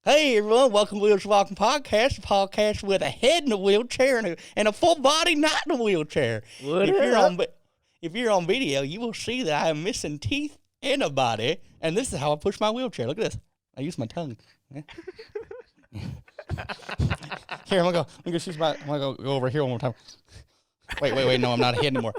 Hey everyone, welcome to Wheels Walking Podcast, a podcast with a head in a wheelchair and a full body not in a wheelchair. What If you're up? on if you're on video, you will see that I am missing teeth and a body, and this is how I push my wheelchair. Look at this. I use my tongue. Here, I'm gonna go over here one more time. Wait, no, I'm not ahead anymore.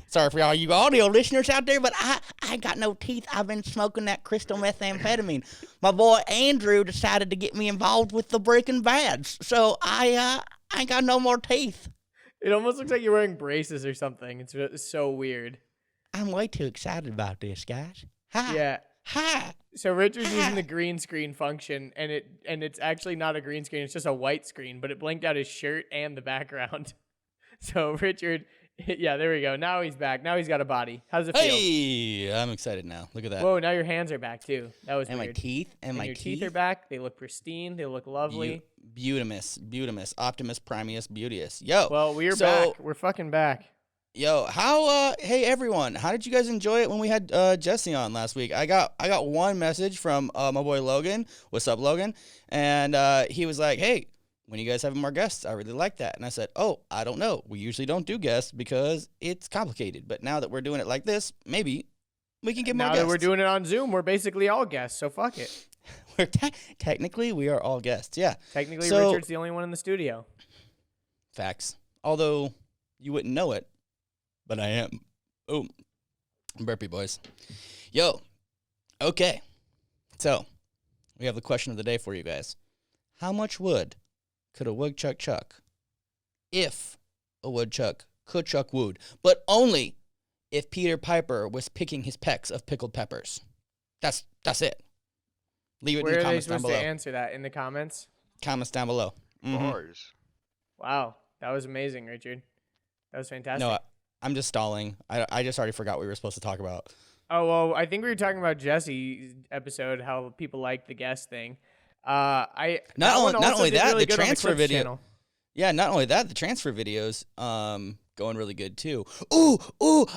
Sorry for all you audio listeners out there, but I ain't got no teeth. I've been smoking that crystal methamphetamine. My boy Andrew decided to get me involved with the Breaking Bads, so I ain't got no more teeth. It almost looks like you're wearing braces or something. It's so weird. I'm way too excited about this, guys. Hi. Yeah. Hi. So Richard's using the green screen function, and it's actually not a green screen. It's just a white screen, but it blinked out his shirt and the background. So Richard, yeah, there we go. Now he's back. Now he's got a body. How does it feel? Hey, I'm excited now. Look at that. Whoa, now your hands are back too. That was and weird. my teeth. And my your teeth are back. They look pristine. They look lovely. Beautimus, Optimus, Primus, Beauteous. Yo. Well, we're back. We're fucking back. Yo, hey everyone, how did you guys enjoy it when we had Jesse on last week? I got one message from my boy Logan. What's up, Logan? And he was like, hey, when you guys have more guests, I really like that. And I said, oh, I don't know. We usually don't do guests because it's complicated. But now that we're doing it like this, maybe we can get more guests. Now that we're doing it on Zoom, we're basically all guests, so fuck it. Technically, we are all guests, yeah. Technically, Richard's the only one in the studio. Facts. Although, you wouldn't know it, but I am. Oh, burpee boys. Yo, okay. So, we have the question of the day for you guys. How much wood could a woodchuck chuck if a woodchuck could chuck wood, but only if Peter Piper was picking his pecks of pickled peppers? That's it. Leave it in the comments down below. Where are they supposed to answer that? In the comments? Comments down below. Mm-hmm. Bars. Wow. That was amazing, Richard. That was fantastic. No, I'm just stalling. I just already forgot what we were supposed to talk about. Oh, well, I think we were talking about Jesse's episode, how people like the guest thing. Not only that, the transfer video. Channel. Yeah, not only that, the transfer videos going really good too. Ooh,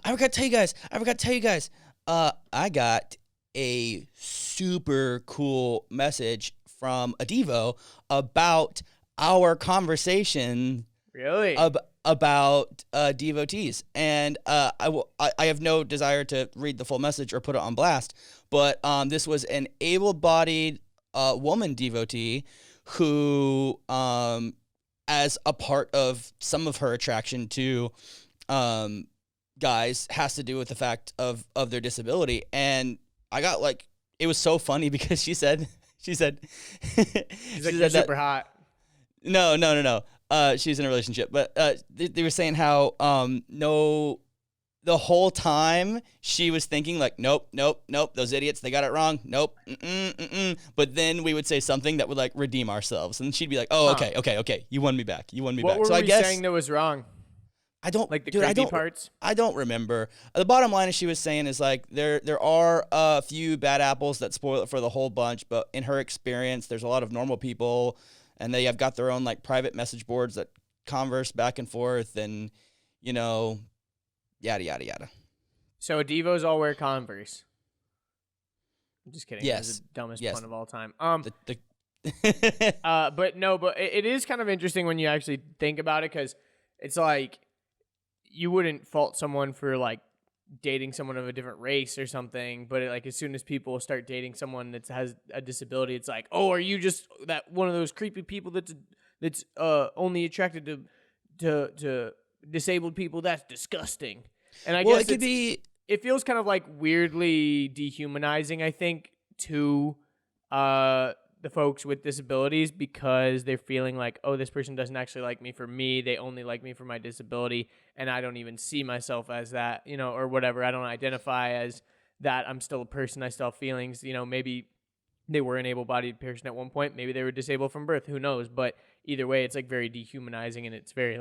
I forgot to tell you guys. I got a super cool message from a Devo about our conversation. Really? About devotees, and I have no desire to read the full message or put it on blast, but this was an able-bodied woman devotee who, as a part of some of her attraction to guys, has to do with the fact of their disability. And I got it was so funny because she said she's like, you're super hot. No. She's in a relationship, but they were saying how the whole time she was thinking nope, those idiots, they got it wrong. Nope, But then we would say something that would redeem ourselves, and she'd be like, oh, okay, you won me back. What were we saying that was wrong? I don't the creepy parts. I don't remember. The bottom line is she was saying is there are a few bad apples that spoil it for the whole bunch, but in her experience, there's a lot of normal people. And they have got their own private message boards that converse back and forth, and yada yada yada. So Devos all wear Converse. I'm just kidding. Yes. That's the dumbest yes. pun of all time. But it is kind of interesting when you actually think about it, because it's you wouldn't fault someone for dating someone of a different race or something, but as soon as people start dating someone that has a disability, it's oh, are you just that one of those creepy people that's only attracted to disabled people? That's disgusting. And I guess it feels kind of weirdly dehumanizing, I think, to the folks with disabilities, because they're feeling oh, this person doesn't actually like me for me. They only like me for my disability, and I don't even see myself as that, or whatever. I don't identify as that. I'm still a person. I still have feelings. Maybe they were an able-bodied person at one point. Maybe they were disabled from birth. Who knows? But either way, it's very dehumanizing, and it's very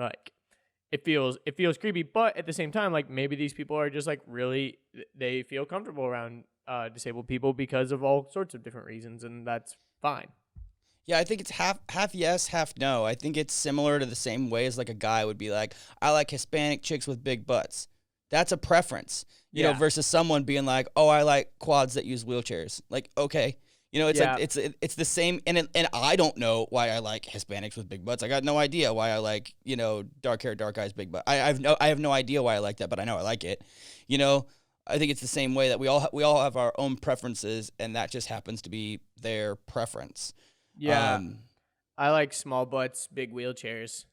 it feels creepy. But at the same time, maybe these people are just really, they feel comfortable around disabled people because of all sorts of different reasons, and that's fine. Yeah, I think it's half yes, half no. I think it's similar to the same way as a guy would be I like Hispanic chicks with big butts. That's a preference, you know, versus someone being oh, I like quads that use wheelchairs. Okay, You know, it's Yeah. like it's the same, and I don't know why I like Hispanics with big butts. I got no idea why I like, you know, dark hair, dark eyes, big butt. I have no idea why I like that, but I know I like it. You know, I think it's the same way that we all have our own preferences, and that just happens to be their preference. Yeah. I like small butts, big wheelchairs.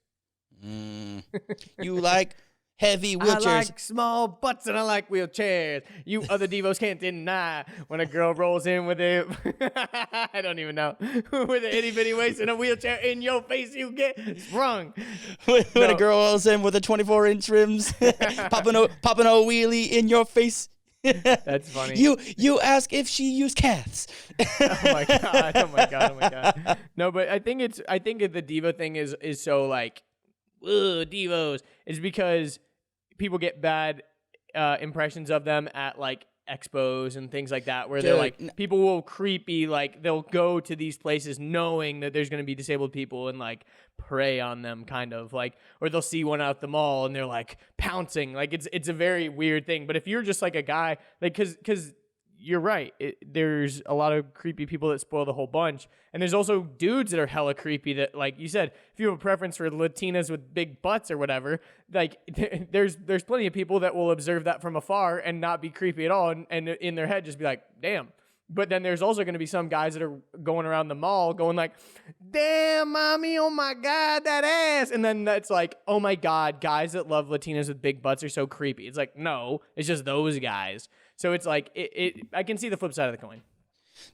You like heavy I wheelchairs. like small butts and I like wheelchairs. You other Devos can't deny when a girl rolls in with a I don't even know with an itty bitty waist and a wheelchair in your face, you get sprung. When a girl rolls in with a 24-inch rims, popping a wheelie in your face. That's funny. You ask if she used calves. Oh my god! Oh my god! Oh my god! No, but I think the Devo thing is so like, ugh, Devos, is because people get bad impressions of them at like expos and things like that, where they're like, people will creepy, like they'll go to these places knowing that there's going to be disabled people and like prey on them, kind of like, or they'll see one out the mall and they're like pouncing. Like it's a very weird thing. But if you're just like a guy, like, because you're right, there's a lot of creepy people that spoil the whole bunch, and there's also dudes that are hella creepy that, like you said, if you have a preference for Latinas with big butts or whatever, like there's plenty of people that will observe that from afar and not be creepy at all, and in their head just be like, damn. But then there's also going to be some guys that are going around the mall going like, damn, mommy, oh my God, that ass. And then that's like, oh my God, guys that love Latinas with big butts are so creepy. It's like, no, it's just those guys. So it's like, I can see the flip side of the coin.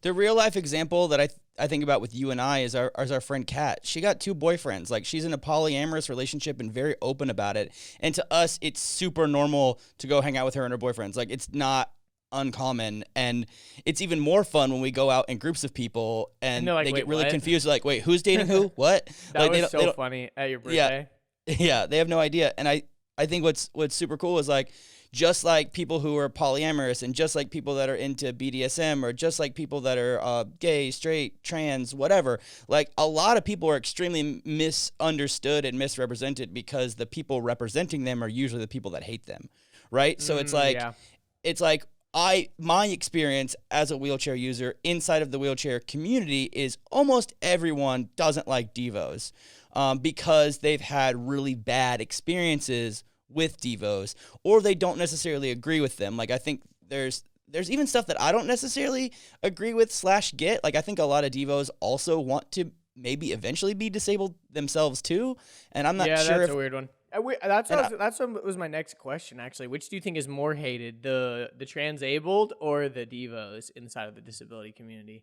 The real life example that I think about with you and I is our friend Kat. She got 2 boyfriends. Like, she's in a polyamorous relationship and very open about it. And to us, it's super normal to go hang out with her and her boyfriends. Like, it's not uncommon, and it's even more fun when we go out in groups of people and like, they wait, get really what? confused. Like, wait, who's dating who? What? That like, was so funny at your birthday. Yeah, they have no idea. And I think what's super cool is, like, just like people who are polyamorous, and just like people that are into BDSM, or just like people that are gay, straight, trans, whatever, like, a lot of people are extremely misunderstood and misrepresented because the people representing them are usually the people that hate them, right? So it's like, it's like, my experience as a wheelchair user inside of the wheelchair community is almost everyone doesn't like Devos because they've had really bad experiences with Devos, or they don't necessarily agree with them. Like, I think there's even stuff that I don't necessarily agree with / get. Like, I think a lot of Devos also want to maybe eventually be disabled themselves too, and I'm not sure. Yeah, that's a weird one. That's what was my next question, actually. Which do you think is more hated, the transabled or the Devos inside of the disability community?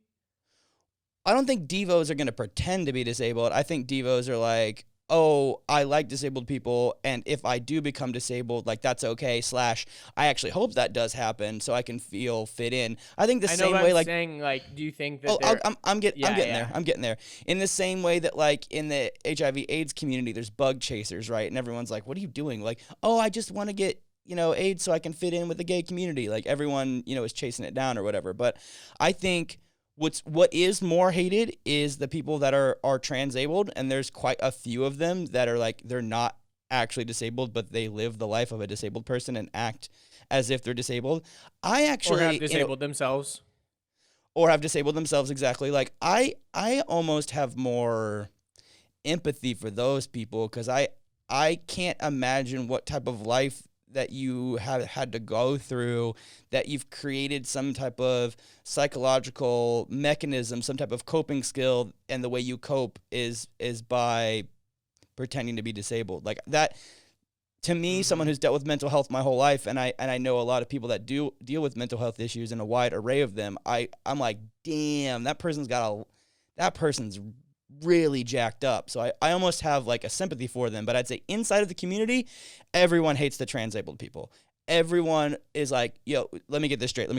I don't think Devos are going to pretend to be disabled. I think Devos are like, oh, I like disabled people, and if I do become disabled, like, that's okay. / I actually hope that does happen so I can feel fit in. I think the same way, like, saying, like, do you think that? I'm getting there. I'm getting there. In the same way that, like, in the HIV/AIDS community, there's bug chasers, right? And everyone's like, what are you doing? Like, oh, I just want to get, you know, AIDS so I can fit in with the gay community. Like, everyone, you know, is chasing it down or whatever. But I think what is more hated is the people that are transabled, and there's quite a few of them that are like, they're not actually disabled, but they live the life of a disabled person and act as if they're disabled. I actually or have disabled themselves. Or have disabled themselves, exactly. Like, I almost have more empathy for those people, because I can't imagine what type of life that you have had to go through, that you've created some type of psychological mechanism, some type of coping skill, and the way you cope is by pretending to be disabled. Like, that, to me, someone who's dealt with mental health my whole life, and I know a lot of people that do deal with mental health issues in a wide array of them, I'm like, damn, that person's really jacked up. So I almost have like a sympathy for them. But I'd say inside of the community, everyone hates the transabled people. Everyone is like, yo, let me get this straight.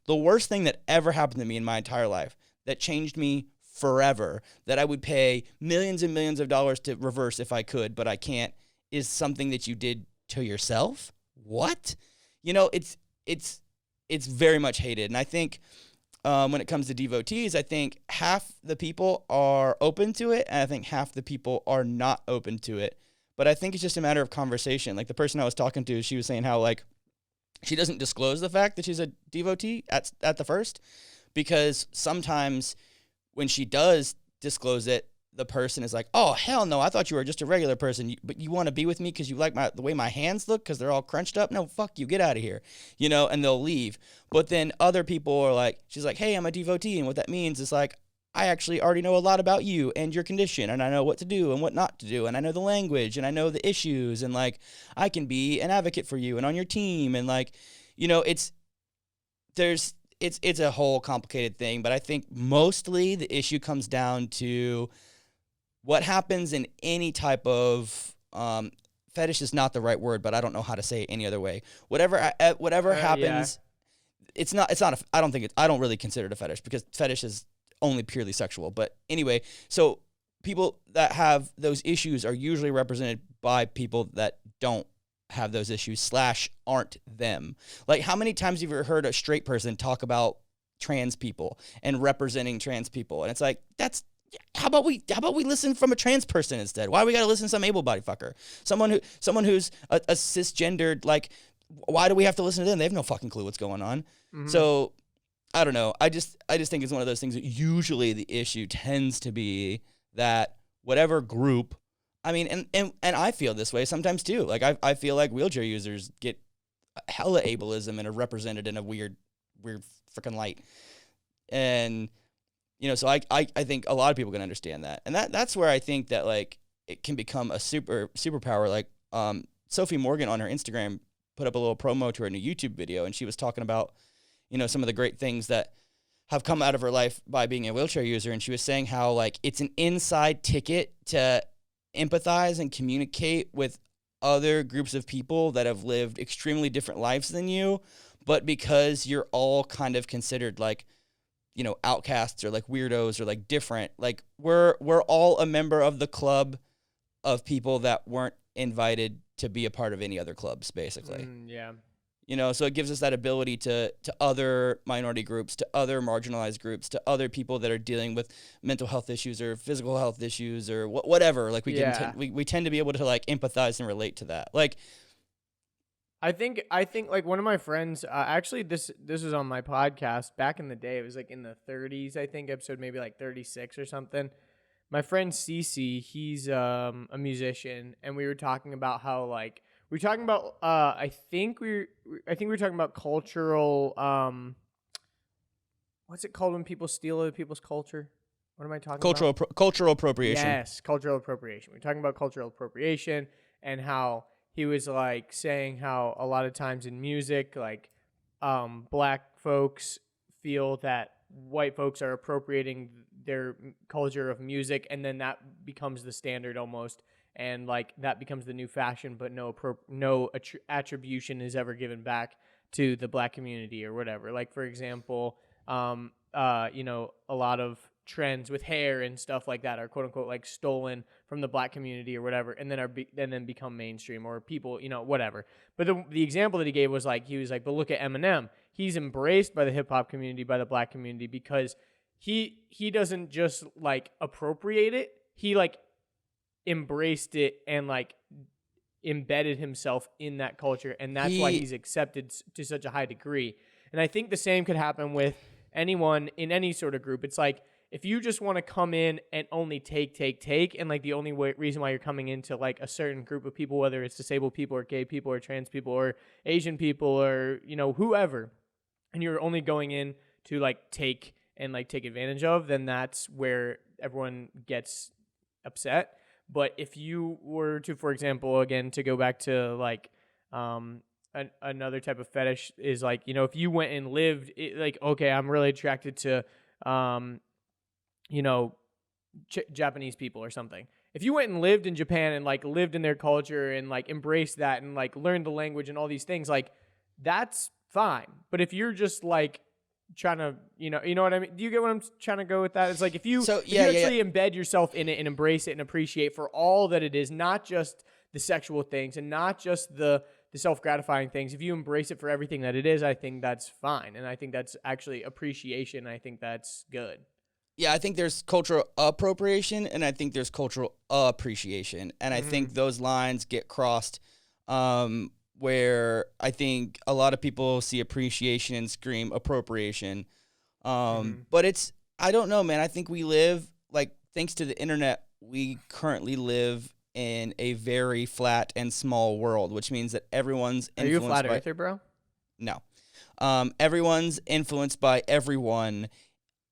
The worst thing that ever happened to me in my entire life, that changed me forever, that I would pay millions and millions of dollars to reverse if I could, but I can't, is something that you did to yourself. What? You know, it's very much hated. And I think when it comes to devotees, I think half the people are open to it, and I think half the people are not open to it. But I think it's just a matter of conversation. Like, the person I was talking to, she was saying how, like, she doesn't disclose the fact that she's a devotee at the first, because sometimes when she does disclose it, the person is like, oh, hell no, I thought you were just a regular person, but you want to be with me because you like the way my hands look because they're all crunched up? No, fuck you, get out of here, and they'll leave. But then other people are like, she's like, hey, I'm a devotee, and what that means is like, I actually already know a lot about you and your condition, and I know what to do and what not to do, and I know the language, and I know the issues, and like, I can be an advocate for you and on your team, and like, it's a whole complicated thing, but I think mostly the issue comes down to what happens in any type of fetish is not the right word, but I don't know how to say it any other way. Whatever happens, yeah. I don't really consider it a fetish because fetish is only purely sexual. But anyway, so people that have those issues are usually represented by people that don't have those issues / aren't them. Like, how many times have you ever heard a straight person talk about trans people and representing trans people? And it's like, how about we listen from a trans person instead? Why do we got to listen to some able-bodied fucker? Someone who's a cisgendered, like, why do we have to listen to them? They have no fucking clue what's going on. Mm-hmm. So I don't know. I just think it's one of those things that usually the issue tends to be that whatever group, I mean, and I feel this way sometimes too. Like, I feel like wheelchair users get hella ableism and are represented in a weird freaking light. And so I think a lot of people can understand that. And that's where I think that, like, it can become a superpower. Like, Sophie Morgan on her Instagram put up a little promo to her new YouTube video, and she was talking about, some of the great things that have come out of her life by being a wheelchair user. And she was saying how, like, it's an inside ticket to empathize and communicate with other groups of people that have lived extremely different lives than you, but because you're all kind of considered, like, outcasts or like weirdos or like different, like we're all a member of the club of people that weren't invited to be a part of any other clubs, basically. Yeah. So it gives us that ability to other minority groups, to other marginalized groups, to other people that are dealing with mental health issues or physical health issues or whatever. Like, we tend to be able to, like, empathize and relate to that. Like, I think like one of my friends, actually this was on my podcast back in the day. It was like in the 30s, I think, episode maybe like 36 or something. My friend Cece, he's a musician, and we were talking about how, like, we were talking about I think we were talking about cultural what's it called when people steal other people's culture? What am I talking about? Cultural appropriation. Yes, cultural appropriation. We're talking about cultural appropriation and how he was, like, saying how a lot of times in music, like, black folks feel that white folks are appropriating their culture of music, and then that becomes the standard almost, and, like, that becomes the new fashion, but no attribution is ever given back to the black community or whatever. Like, for example, a lot of trends with hair and stuff like that are quote unquote like stolen from the black community or whatever, and then become mainstream, or people, whatever. But the example that he gave was like, he was like, but look at Eminem. He's embraced by the hip hop community, by the black community, because he doesn't just, like, appropriate it. He, like, embraced it and, like, embedded himself in that culture, and that's why he's accepted to such a high degree. And I think the same could happen with anyone in any sort of group. It's like, if you just want to come in and only take, and, like, the only reason why you're coming into, like, a certain group of people, whether it's disabled people or gay people or trans people or Asian people or, whoever, and you're only going in to, like, take advantage of, then that's where everyone gets upset. But if you were to, for example, again, to go back to, like, another type of fetish is, like, if you went and lived, like, okay, I'm really attracted to, Japanese people or something. If you went and lived in Japan and, like, lived in their culture and, like, embraced that and, like, learned the language and all these things, like, that's fine. But if you're just, like, trying to, you know what I mean? Do you get what I'm trying to go with that? It's like, if you actually embed yourself in it and embrace it and appreciate for all that it is, not just the sexual things and not just the self-gratifying things. If you embrace it for everything that it is, I think that's fine. And I think that's actually appreciation. I think that's good. Yeah, I think there's cultural appropriation, and I think there's cultural appreciation. And I think those lines get crossed where I think a lot of people see appreciation and scream appropriation. But I don't know, man. I think we live, like, thanks to the internet, we currently live in a very flat and small world, which means that everyone's Are you a influenced flat by... earther, bro? No. Everyone's influenced by everyone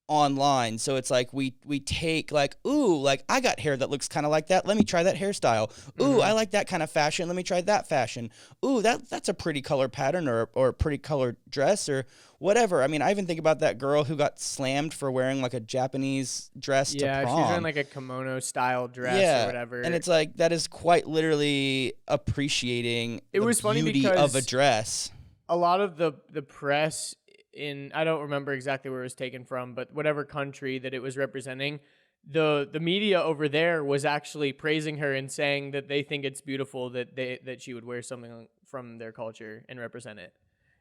online. So it's like we take, like, ooh, like, I got hair that looks kind of like that. Let me try that hairstyle. Ooh, I like that kind of fashion. Let me try that fashion. Ooh, that's a pretty color pattern or a pretty colored dress or whatever. I mean, I even think about that girl who got slammed for wearing, like, a Japanese dress to prom. Yeah, she's wearing, like, a kimono style dress or whatever. And it's like, that is quite literally appreciating the beauty of a dress. A lot of the press in, I don't remember exactly where it was taken from, but whatever country that it was representing, the media over there was actually praising her and saying that they think it's beautiful that she would wear something from their culture and represent it.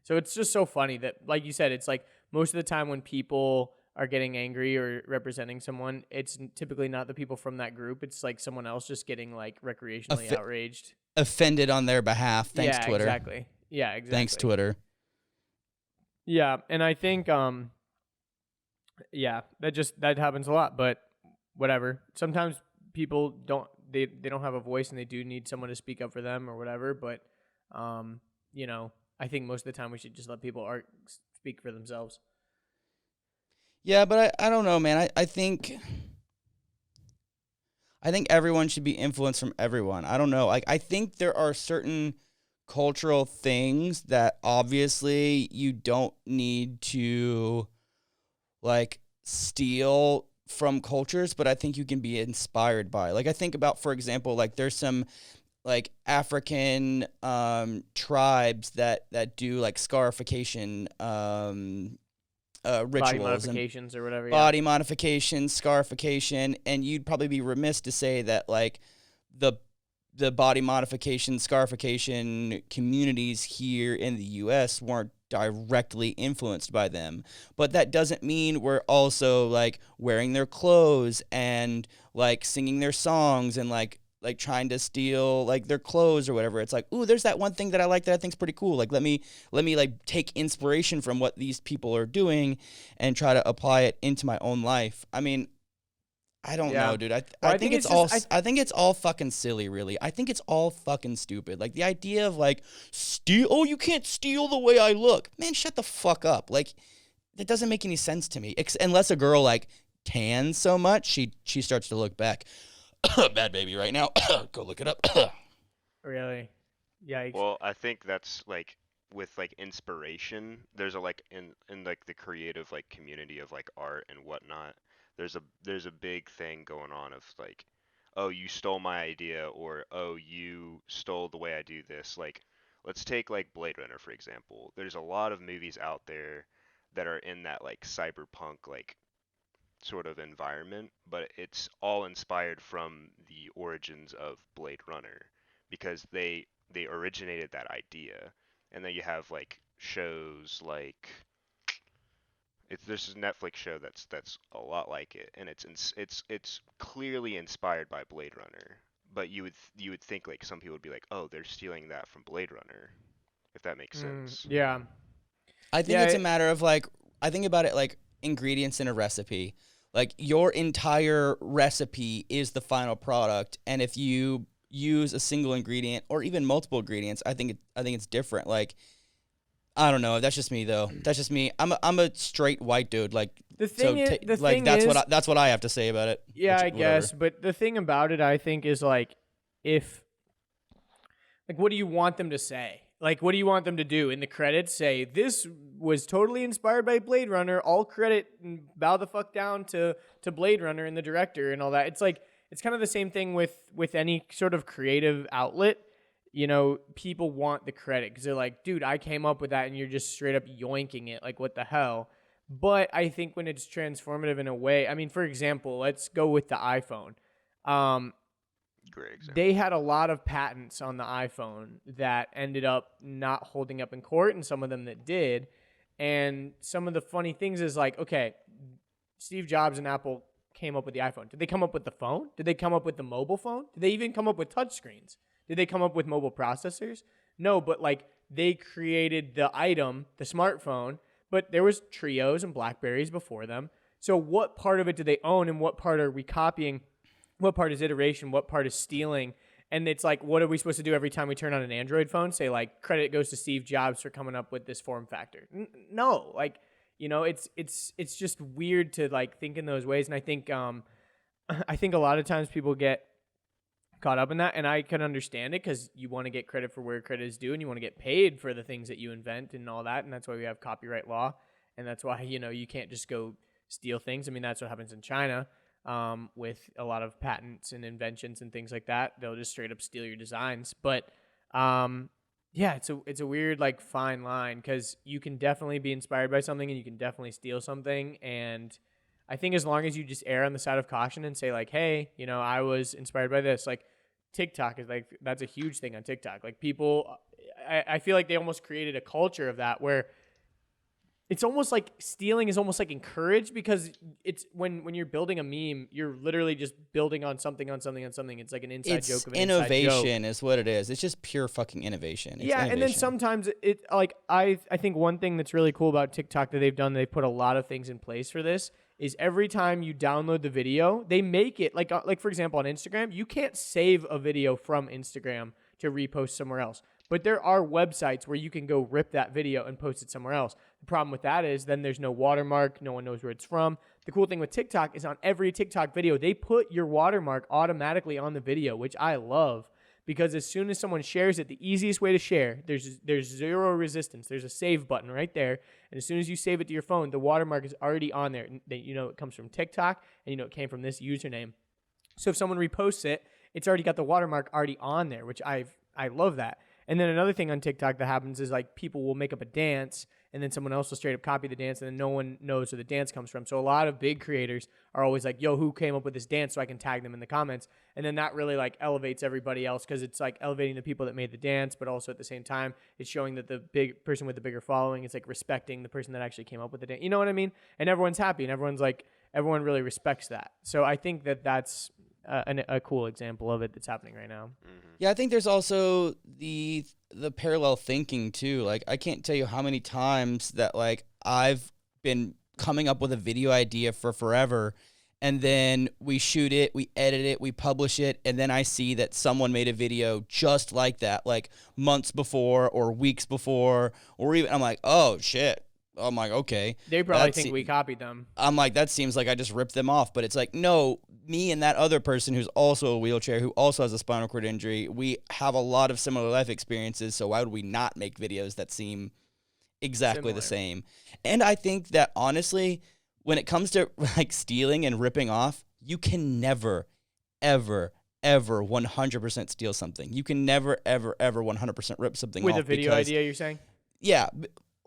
So it's just so funny that, like you said, it's like most of the time when people are getting angry or representing someone, it's typically not the people from that group. It's like someone else just getting, like, recreationally outraged. Offended on their behalf. Thanks, Twitter. Exactly. Yeah, exactly. Thanks, Twitter. Yeah, and I think that happens a lot, but whatever. Sometimes people don't have a voice and they do need someone to speak up for them or whatever, but I think most of the time we should just let people speak for themselves. Yeah, but I don't know, man. I think everyone should be influenced from everyone. I don't know. Like, I think there are certain cultural things that obviously you don't need to, like, steal from cultures, but I think you can be inspired by. Like, I think about, for example, like, there's some, like, African tribes that do, like, scarification rituals, body modifications or whatever. Body modification, scarification, and you'd probably be remiss to say that, like, the body modification, scarification communities here in the U.S. weren't directly influenced by them. But that doesn't mean we're also, like, wearing their clothes and, like, singing their songs and, like trying to steal, like, their clothes or whatever. It's like, ooh, there's that one thing that I like that I think's pretty cool. Like, let me like, take inspiration from what these people are doing and try to apply it into my own life. I mean, I don't know, dude. I think it's all fucking silly, really. I think it's all fucking stupid. Like, the idea of, like, you can't steal the way I look. Man, shut the fuck up. Like, that doesn't make any sense to me. Unless a girl, like, tans so much, she starts to look back. Bad baby right now. Go look it up. Really? Yikes. Well, I think that's, like, with, like, inspiration, there's a, like, in like the creative, like, community of, like, art and whatnot, there's a big thing going on of, like, oh, you stole my idea, or oh, you stole the way I do this. Like, let's take, like, Blade Runner, for example. There's a lot of movies out there that are in that, like, cyberpunk, like, sort of environment, but it's all inspired from the origins of Blade Runner, because they originated that idea. And then you have, like, shows like, there's this Netflix show that's a lot like it, and it's clearly inspired by Blade Runner. But you would think, like, some people would be like, oh, they're stealing that from Blade Runner, if that makes sense. Yeah. I think it's a matter of, like, I think about it like ingredients in a recipe. Like, your entire recipe is the final product, and if you use a single ingredient or even multiple ingredients, I think it's different. Like, I don't know. That's just me, though. That's just me. I'm a straight white dude. Like, that's what I have to say about it. Yeah, I guess. But the thing about it, I think, is, like, what do you want them to say? Like, what do you want them to do in the credits? Say, this was totally inspired by Blade Runner. All credit and bow the fuck down to Blade Runner and the director and all that. It's like, it's kind of the same thing with any sort of creative outlet. You know, people want the credit because they're like, dude, I came up with that, and you're just straight up yoinking it. Like, what the hell? But I think when it's transformative in a way, I mean, for example, let's go with the iPhone. Great example. They had a lot of patents on the iPhone that ended up not holding up in court, and some of them that did. And some of the funny things is, like, okay, Steve Jobs and Apple came up with the iPhone. Did they come up with the phone? Did they come up with the mobile phone? Did they even come up with touchscreens? Did they come up with mobile processors? No, but, like, they created the item, the smartphone, but there was Trios and Blackberries before them. So what part of it do they own, and what part are we copying? What part is iteration? What part is stealing? And it's like, what are we supposed to do every time we turn on an Android phone? Say like, credit goes to Steve Jobs for coming up with this form factor. No, like, it's just weird to like think in those ways. And I think a lot of times people get caught up in that, and I can understand it because you want to get credit for where credit is due, and you want to get paid for the things that you invent and all that. And that's why we have copyright law, and that's why you can't just go steal things. I mean, that's what happens in China with a lot of patents and inventions and things like that. They'll just straight up steal your designs. But yeah, it's a weird like fine line, because you can definitely be inspired by something and you can definitely steal something. And I think as long as you just err on the side of caution and say like, hey, I was inspired by this. Like TikTok is like, that's a huge thing on TikTok. Like people, I feel like they almost created a culture of that where it's almost like stealing is almost like encouraged, because it's when you're building a meme, you're literally just building on something on something on something. It's like an inside joke of an innovation is what it is. It's just pure fucking innovation. It's innovation. And then sometimes it like I think one thing that's really cool about TikTok that they've done, they've put a lot of things in place for this, is every time you download the video, they make it like for example on Instagram, you can't save a video from Instagram to repost somewhere else. But there are websites where you can go rip that video and post it somewhere else. The problem with that is then there's no watermark. No one knows where it's from. The cool thing with TikTok is on every TikTok video, they put your watermark automatically on the video, which I love, because as soon as someone shares it, the easiest way to share, there's zero resistance. There's a save button right there. And as soon as you save it to your phone, the watermark is already on there. It comes from TikTok, and it came from this username. So if someone reposts it, it's already got the watermark already on there, which I love that. And then another thing on TikTok that happens is like people will make up a dance, and then someone else will straight up copy the dance, and then no one knows where the dance comes from. So a lot of big creators are always like, yo, who came up with this dance, so I can tag them in the comments. And then that really like elevates everybody else, because it's like elevating the people that made the dance, but also at the same time, it's showing that the big person with the bigger following is like respecting the person that actually came up with the dance. You know what I mean? And everyone's happy, and everyone really respects that. So I think that that's a cool example of it that's happening right now. Yeah, I think there's also the parallel thinking too. Like I can't tell you how many times that like I've been coming up with a video idea for forever, and then we shoot it, we edit it, we publish it, and then I see that someone made a video just like that, like months before or weeks before, or even I'm like, oh shit. I'm like, okay. They probably think we copied them. I'm like, that seems like I just ripped them off. But it's like, no, me and that other person who's also a wheelchair, who also has a spinal cord injury, we have a lot of similar life experiences. So why would we not make videos that seem exactly the same? And I think that honestly, when it comes to like stealing and ripping off, you can never, ever, ever 100% steal something. You can never, ever, ever 100% rip something off. With a video idea, you're saying? Yeah.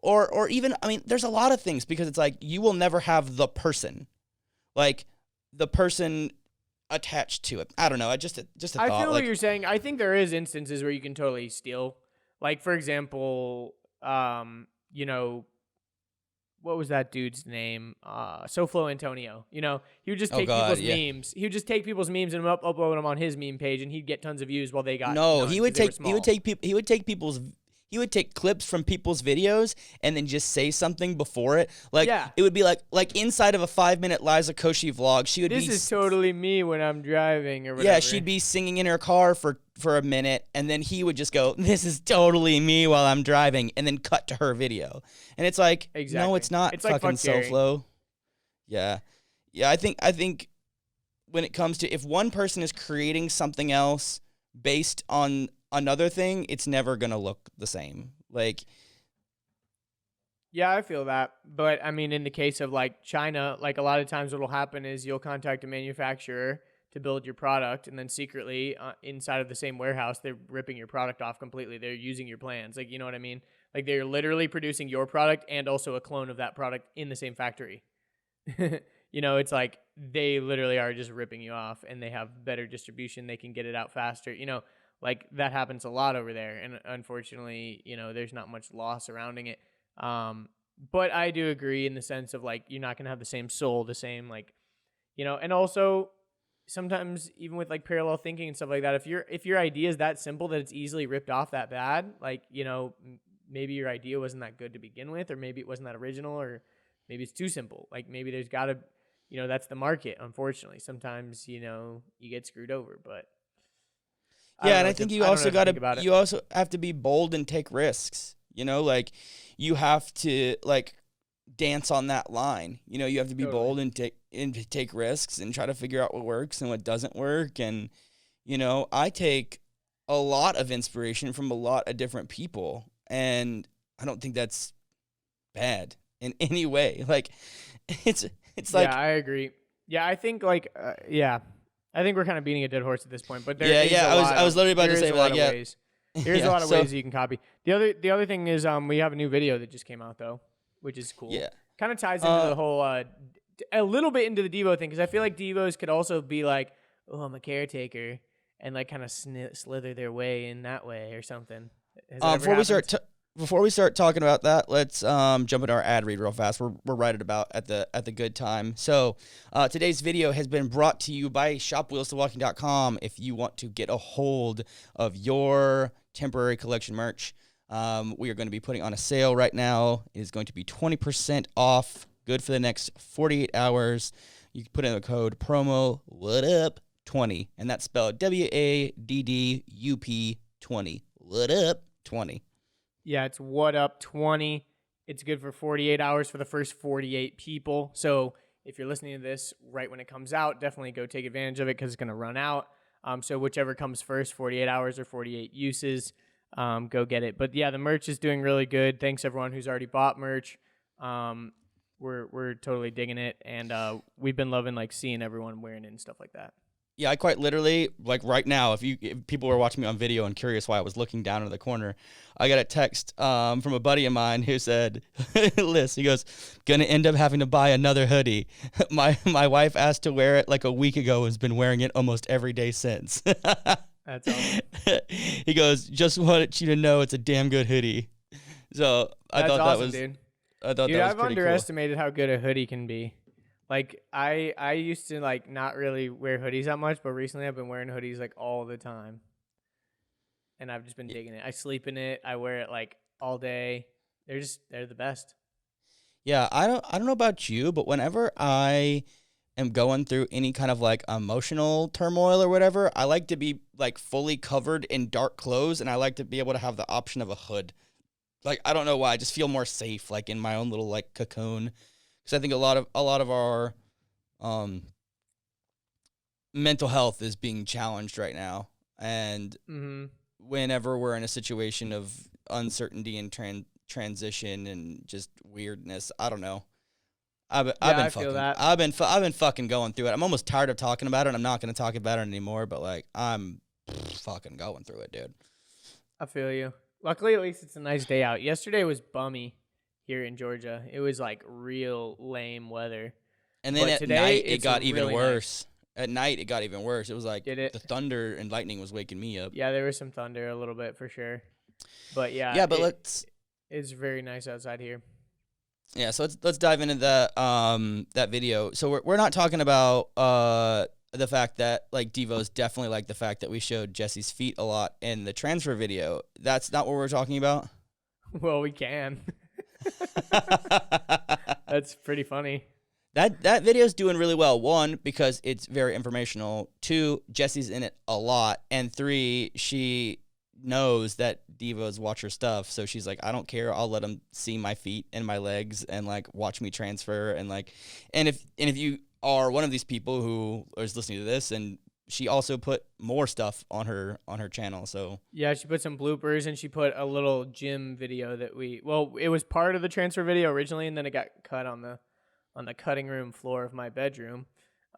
Or even, I mean, there's a lot of things, because it's like you will never have the person, like the person attached to it. I don't know. I just a thought. I feel what you're saying. I think there is instances where you can totally steal. Like for example, what was that dude's name? SoFlo Antonio. He would just take people's memes. He would just take people's memes and upload them on his meme page, and he'd get tons of views while they got none. He would take clips from people's videos and then just say something before it. Like it would be like inside of a 5-minute Liza Koshy vlog, she would This is totally me when I'm driving or whatever. Yeah, she'd be singing in her car for a minute, and then he would just go, this is totally me while I'm driving, and then cut to her video. And it's like, no, it's not. It's fucking like SoFlo. Yeah. Yeah, I think when it comes to, if one person is creating something else based on another thing, it's never going to look the same. Like, yeah, I feel that. But I mean, in the case of like China, like a lot of times what'll happen is you'll contact a manufacturer to build your product, and then secretly inside of the same warehouse, they're ripping your product off completely. They're using your plans. Like, you know what I mean? Like they're literally producing your product and also a clone of that product in the same factory. It's like they literally are just ripping you off, and they have better distribution. They can get it out faster. Like that happens a lot over there. And unfortunately, there's not much law surrounding it. But I do agree in the sense of like, you're not going to have the same soul, the same like, and also sometimes even with like parallel thinking and stuff like that, if your idea is that simple that it's easily ripped off that bad, like, maybe your idea wasn't that good to begin with, or maybe it wasn't that original, or maybe it's too simple. Like maybe there's got to, that's the market. Unfortunately, sometimes you get screwed over. But Yeah, and I think you also got to. You also have to be bold and take risks. Like you have to like dance on that line. You have to be bold and take risks and try to figure out what works and what doesn't work. And I take a lot of inspiration from a lot of different people, and I don't think that's bad in any way. Like it's like, yeah, I agree. Yeah, I think I think we're kind of beating a dead horse at this point, but I was literally about to say like, yeah. There's a lot of ways you can copy. The other thing is we have a new video that just came out though, which is cool. Yeah. Kind of ties into the whole a little bit into the Devo thing, because I feel like Devos could also be like, oh, I'm a caretaker, and like kind of slither their way in that way or something. Before we start talking about that, let's jump into our ad read real fast. We're right at about at the good time. So today's video has been brought to you by shopwheelstowalking.com. If you want to get a hold of your temporary collection merch, we are going to be putting on a sale right now. It is going to be 20% off, good for the next 48 hours. You can put in the code promo WHATUP20, and that's spelled WADDUP 20. WHATUP20. Yeah, it's what up 20. It's good for 48 hours for the first 48 people. So if you're listening to this right when it comes out, definitely go take advantage of it because it's going to run out. So whichever comes first, 48 hours or 48 uses, go get it. But yeah, the merch is doing really good. Thanks everyone who's already bought merch. We're totally digging it, and we've been loving like seeing everyone wearing it and stuff like that. Yeah, I quite literally, like right now, if people were watching me on video and curious why I was looking down in the corner, I got a text from a buddy of mine who said, Liz, he goes, gonna end up having to buy another hoodie. My wife asked to wear it like a week ago and has been wearing it almost every day since. That's awesome. He goes, just wanted you to know it's a damn good hoodie. So I thought that was, dude. I thought Dude, that was I've pretty underestimated how good a hoodie can be. Like I used to like not really wear hoodies that much, but recently I've been wearing hoodies like all the time, and I've just been digging it. I sleep in it. I wear it like all day. They're the best. Yeah, I don't know about you, but whenever I am going through any kind of like emotional turmoil or whatever, I like to be like fully covered in dark clothes, and I like to be able to have the option of a hood. Like I don't know why, I just feel more safe, like in my own little like cocoon. Because I think a lot of our mental health is being challenged right now, and whenever we're in a situation of uncertainty and transition and just weirdness, I don't know. I've been fucking going through it. I'm almost tired of talking about it. I'm not going to talk about it anymore. But like, I'm fucking going through it, dude. I feel you. Luckily, at least it's a nice day out. Yesterday was bummy. Here in Georgia, it was like real lame weather. And then at night, it got even really worse. Nice. At night, it got even worse. It was like the thunder and lightning was waking me up. Yeah, there was some thunder a little bit for sure. But yeah. Yeah, but it's very nice outside here. Yeah, so let's dive into that video. So we're not talking about the fact that like Devos definitely like the fact that we showed Jesse's feet a lot in the transfer video. That's not what we're talking about. Well, we can. That's pretty funny. That video's doing really well. 1, because it's very informational. 2, Jesse's in it a lot. And 3, she knows that Devos watch her stuff, so she's like, I don't care. I'll let them see my feet and my legs and like watch me transfer and like, and if you are one of these people who is listening to this, and she also put more stuff on her channel. So yeah, she put some bloopers, and she put a little gym video that it was part of the transfer video originally, and then it got cut on the cutting room floor of my bedroom.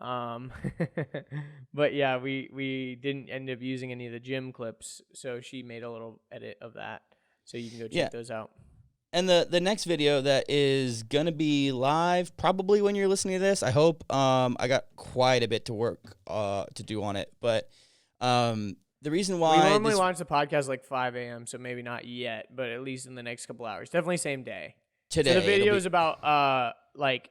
But yeah, we didn't end up using any of the gym clips, so she made a little edit of that, so you can go check those out. And the next video that is going to be live probably when you're listening to this, I hope. I got quite a bit to work to do on it. But the reason why... We normally launch the podcast like 5 a.m., so maybe not yet, but at least in the next couple hours. Definitely same day. Today. So the video is about like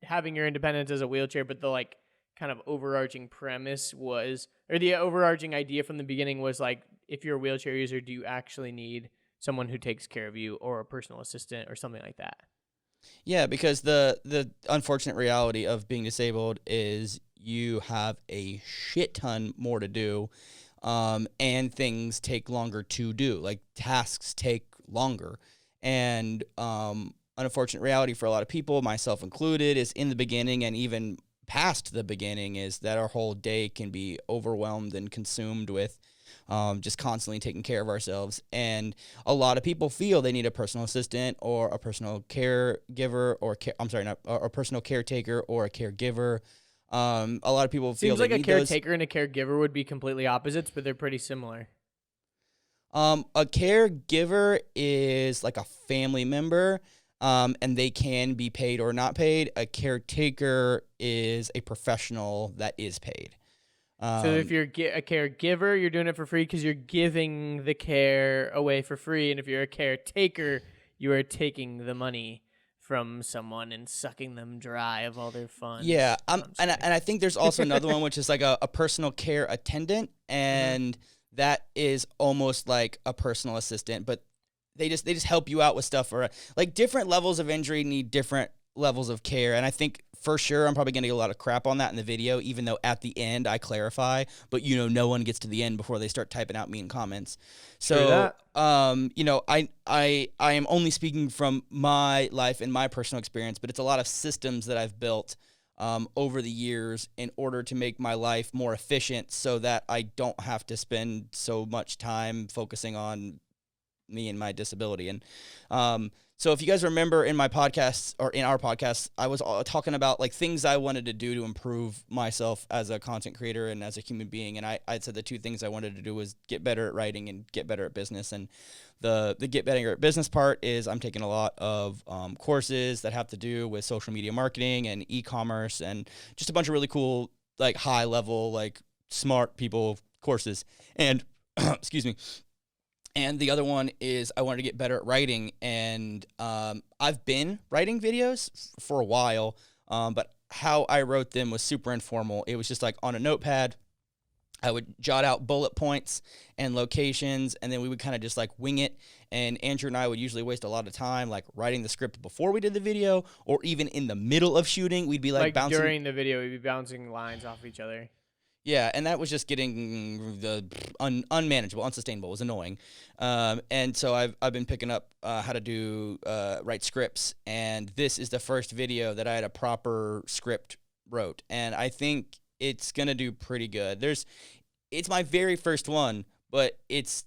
having your independence as a wheelchair, but the like kind of overarching premise was, or the overarching idea from the beginning was like, if you're a wheelchair user, do you actually need someone who takes care of you or a personal assistant or something like that. Yeah, because the unfortunate reality of being disabled is you have a shit ton more to do, and things take longer to do. Like tasks take longer, and unfortunate reality for a lot of people, myself included, is in the beginning and even past the beginning is that our whole day can be overwhelmed and consumed with just constantly taking care of ourselves. And a lot of people feel they need a personal assistant or a personal caregiver or a personal caretaker or a caregiver. A lot of people feel Seems like they a need those. caretaker and a caregiver would be completely opposites, but they're pretty similar. A caregiver is like a family member, and they can be paid or not paid. A caretaker is a professional that is paid. So if you're a caregiver, you're doing it for free because you're giving the care away for free. And if you're a caretaker, you are taking the money from someone and sucking them dry of all their funds. Yeah, and I think there's also another one, which is like a personal care attendant, and that is almost like a personal assistant, but they just help you out with stuff, or like different levels of injury need different levels of care. And I think for sure I'm probably going to get a lot of crap on that in the video, even though at the end I clarify, but no one gets to the end before they start typing out mean comments. So, I am only speaking from my life and my personal experience, but it's a lot of systems that I've built over the years in order to make my life more efficient so that I don't have to spend so much time focusing on me and my disability. And so if you guys remember in my podcasts or in our podcast, I was talking about like things I wanted to do to improve myself as a content creator and as a human being. And I said the two things I wanted to do was get better at writing and get better at business. And the get better at business part is I'm taking a lot of courses that have to do with social media marketing and e-commerce and just a bunch of really cool, like high level, like smart people courses. And excuse me. And the other one is I wanted to get better at writing, and I've been writing videos for a while, but how I wrote them was super informal. It was just like on a notepad. I would jot out bullet points and locations, and then we would kind of just like wing it. And Andrew and I would usually waste a lot of time like writing the script before we did the video, or even in the middle of shooting, we'd be like bouncing. During the video, we'd be bouncing lines off each other. Yeah, and that was just getting the unmanageable, unsustainable. It was annoying. And so I've been picking up how to do write scripts, and this is the first video that I had a proper script wrote, and I think it's gonna do pretty good. It's my very first one, but it's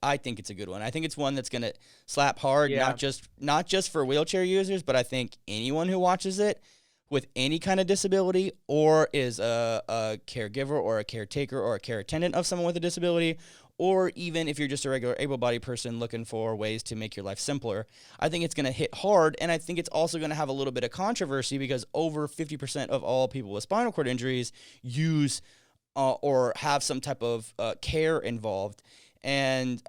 I think it's a good one. I think it's one that's gonna slap hard, not just for wheelchair users, but I think anyone who watches it with any kind of disability or is a caregiver or a caretaker or a care attendant of someone with a disability, or even if you're just a regular able-bodied person looking for ways to make your life simpler, I think it's going to hit hard. And I think it's also going to have a little bit of controversy because over 50% of all people with spinal cord injuries use or have some type of care involved. And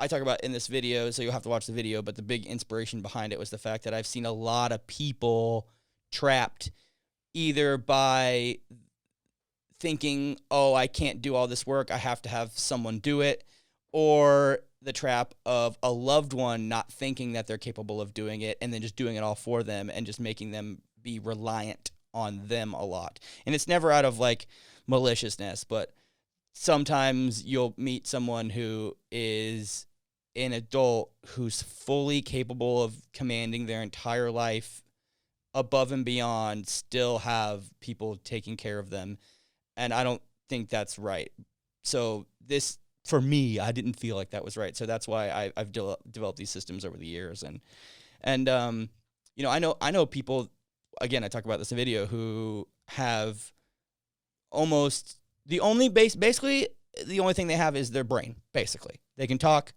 I talk about in this video, so you'll have to watch the video, but the big inspiration behind it was the fact that I've seen a lot of people trapped either by thinking, oh, I can't do all this work, I have to have someone do it, or the trap of a loved one not thinking that they're capable of doing it and then just doing it all for them and just making them be reliant on them a lot. And it's never out of like maliciousness, but sometimes you'll meet someone who is an adult who's fully capable of commanding their entire life above and beyond, still have people taking care of them. And I don't think that's right. So this, for me, I didn't feel like that was right. So that's why I've developed these systems over the years. And I know people, again, I talk about this in video, who have almost basically the only thing they have is their brain, basically. They can talk,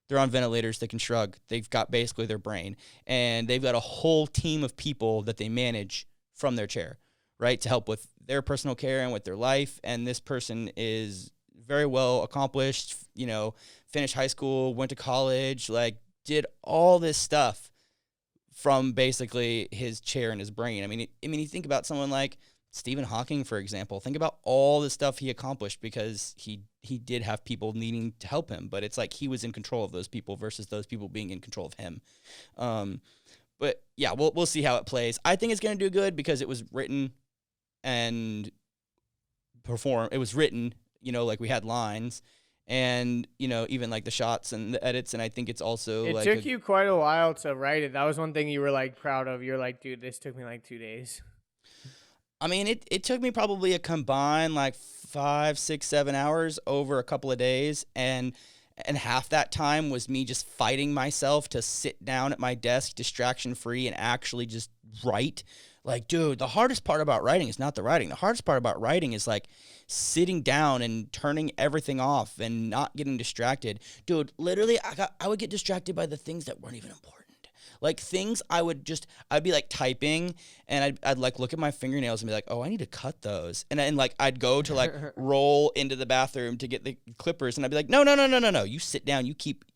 they're on ventilators, they can shrug, they've got basically their brain, and they've got a whole team of people that they manage from their chair, right, to help with their personal care and with their life. And this person is very well accomplished, finished high school, went to college, like did all this stuff from basically his chair and his brain. I mean, you think about someone like Stephen Hawking, for example. Think about all the stuff he accomplished because he did have people needing to help him, but it's like he was in control of those people versus those people being in control of him. But yeah, we'll see how it plays. I think it's going to do good because it was written and performed. It was written, like we had lines and, even like the shots and the edits. And I think it's also it took you quite a while to write it. That was one thing you were like proud of. You're like, dude, this took me like 2 days. I mean, it took me probably a combined like 5, 6, 7 hours over a couple of days. And half that time was me just fighting myself to sit down at my desk, distraction free, and actually just write. Like, dude, the hardest part about writing is not the writing. The hardest part about writing is like sitting down and turning everything off and not getting distracted. Dude, literally, I would get distracted by the things that weren't even important. Like things I'd be like typing and I'd like look at my fingernails and be like, oh, I need to cut those. And like I'd go to like roll into the bathroom to get the clippers and I'd be like, no. You sit down, you keep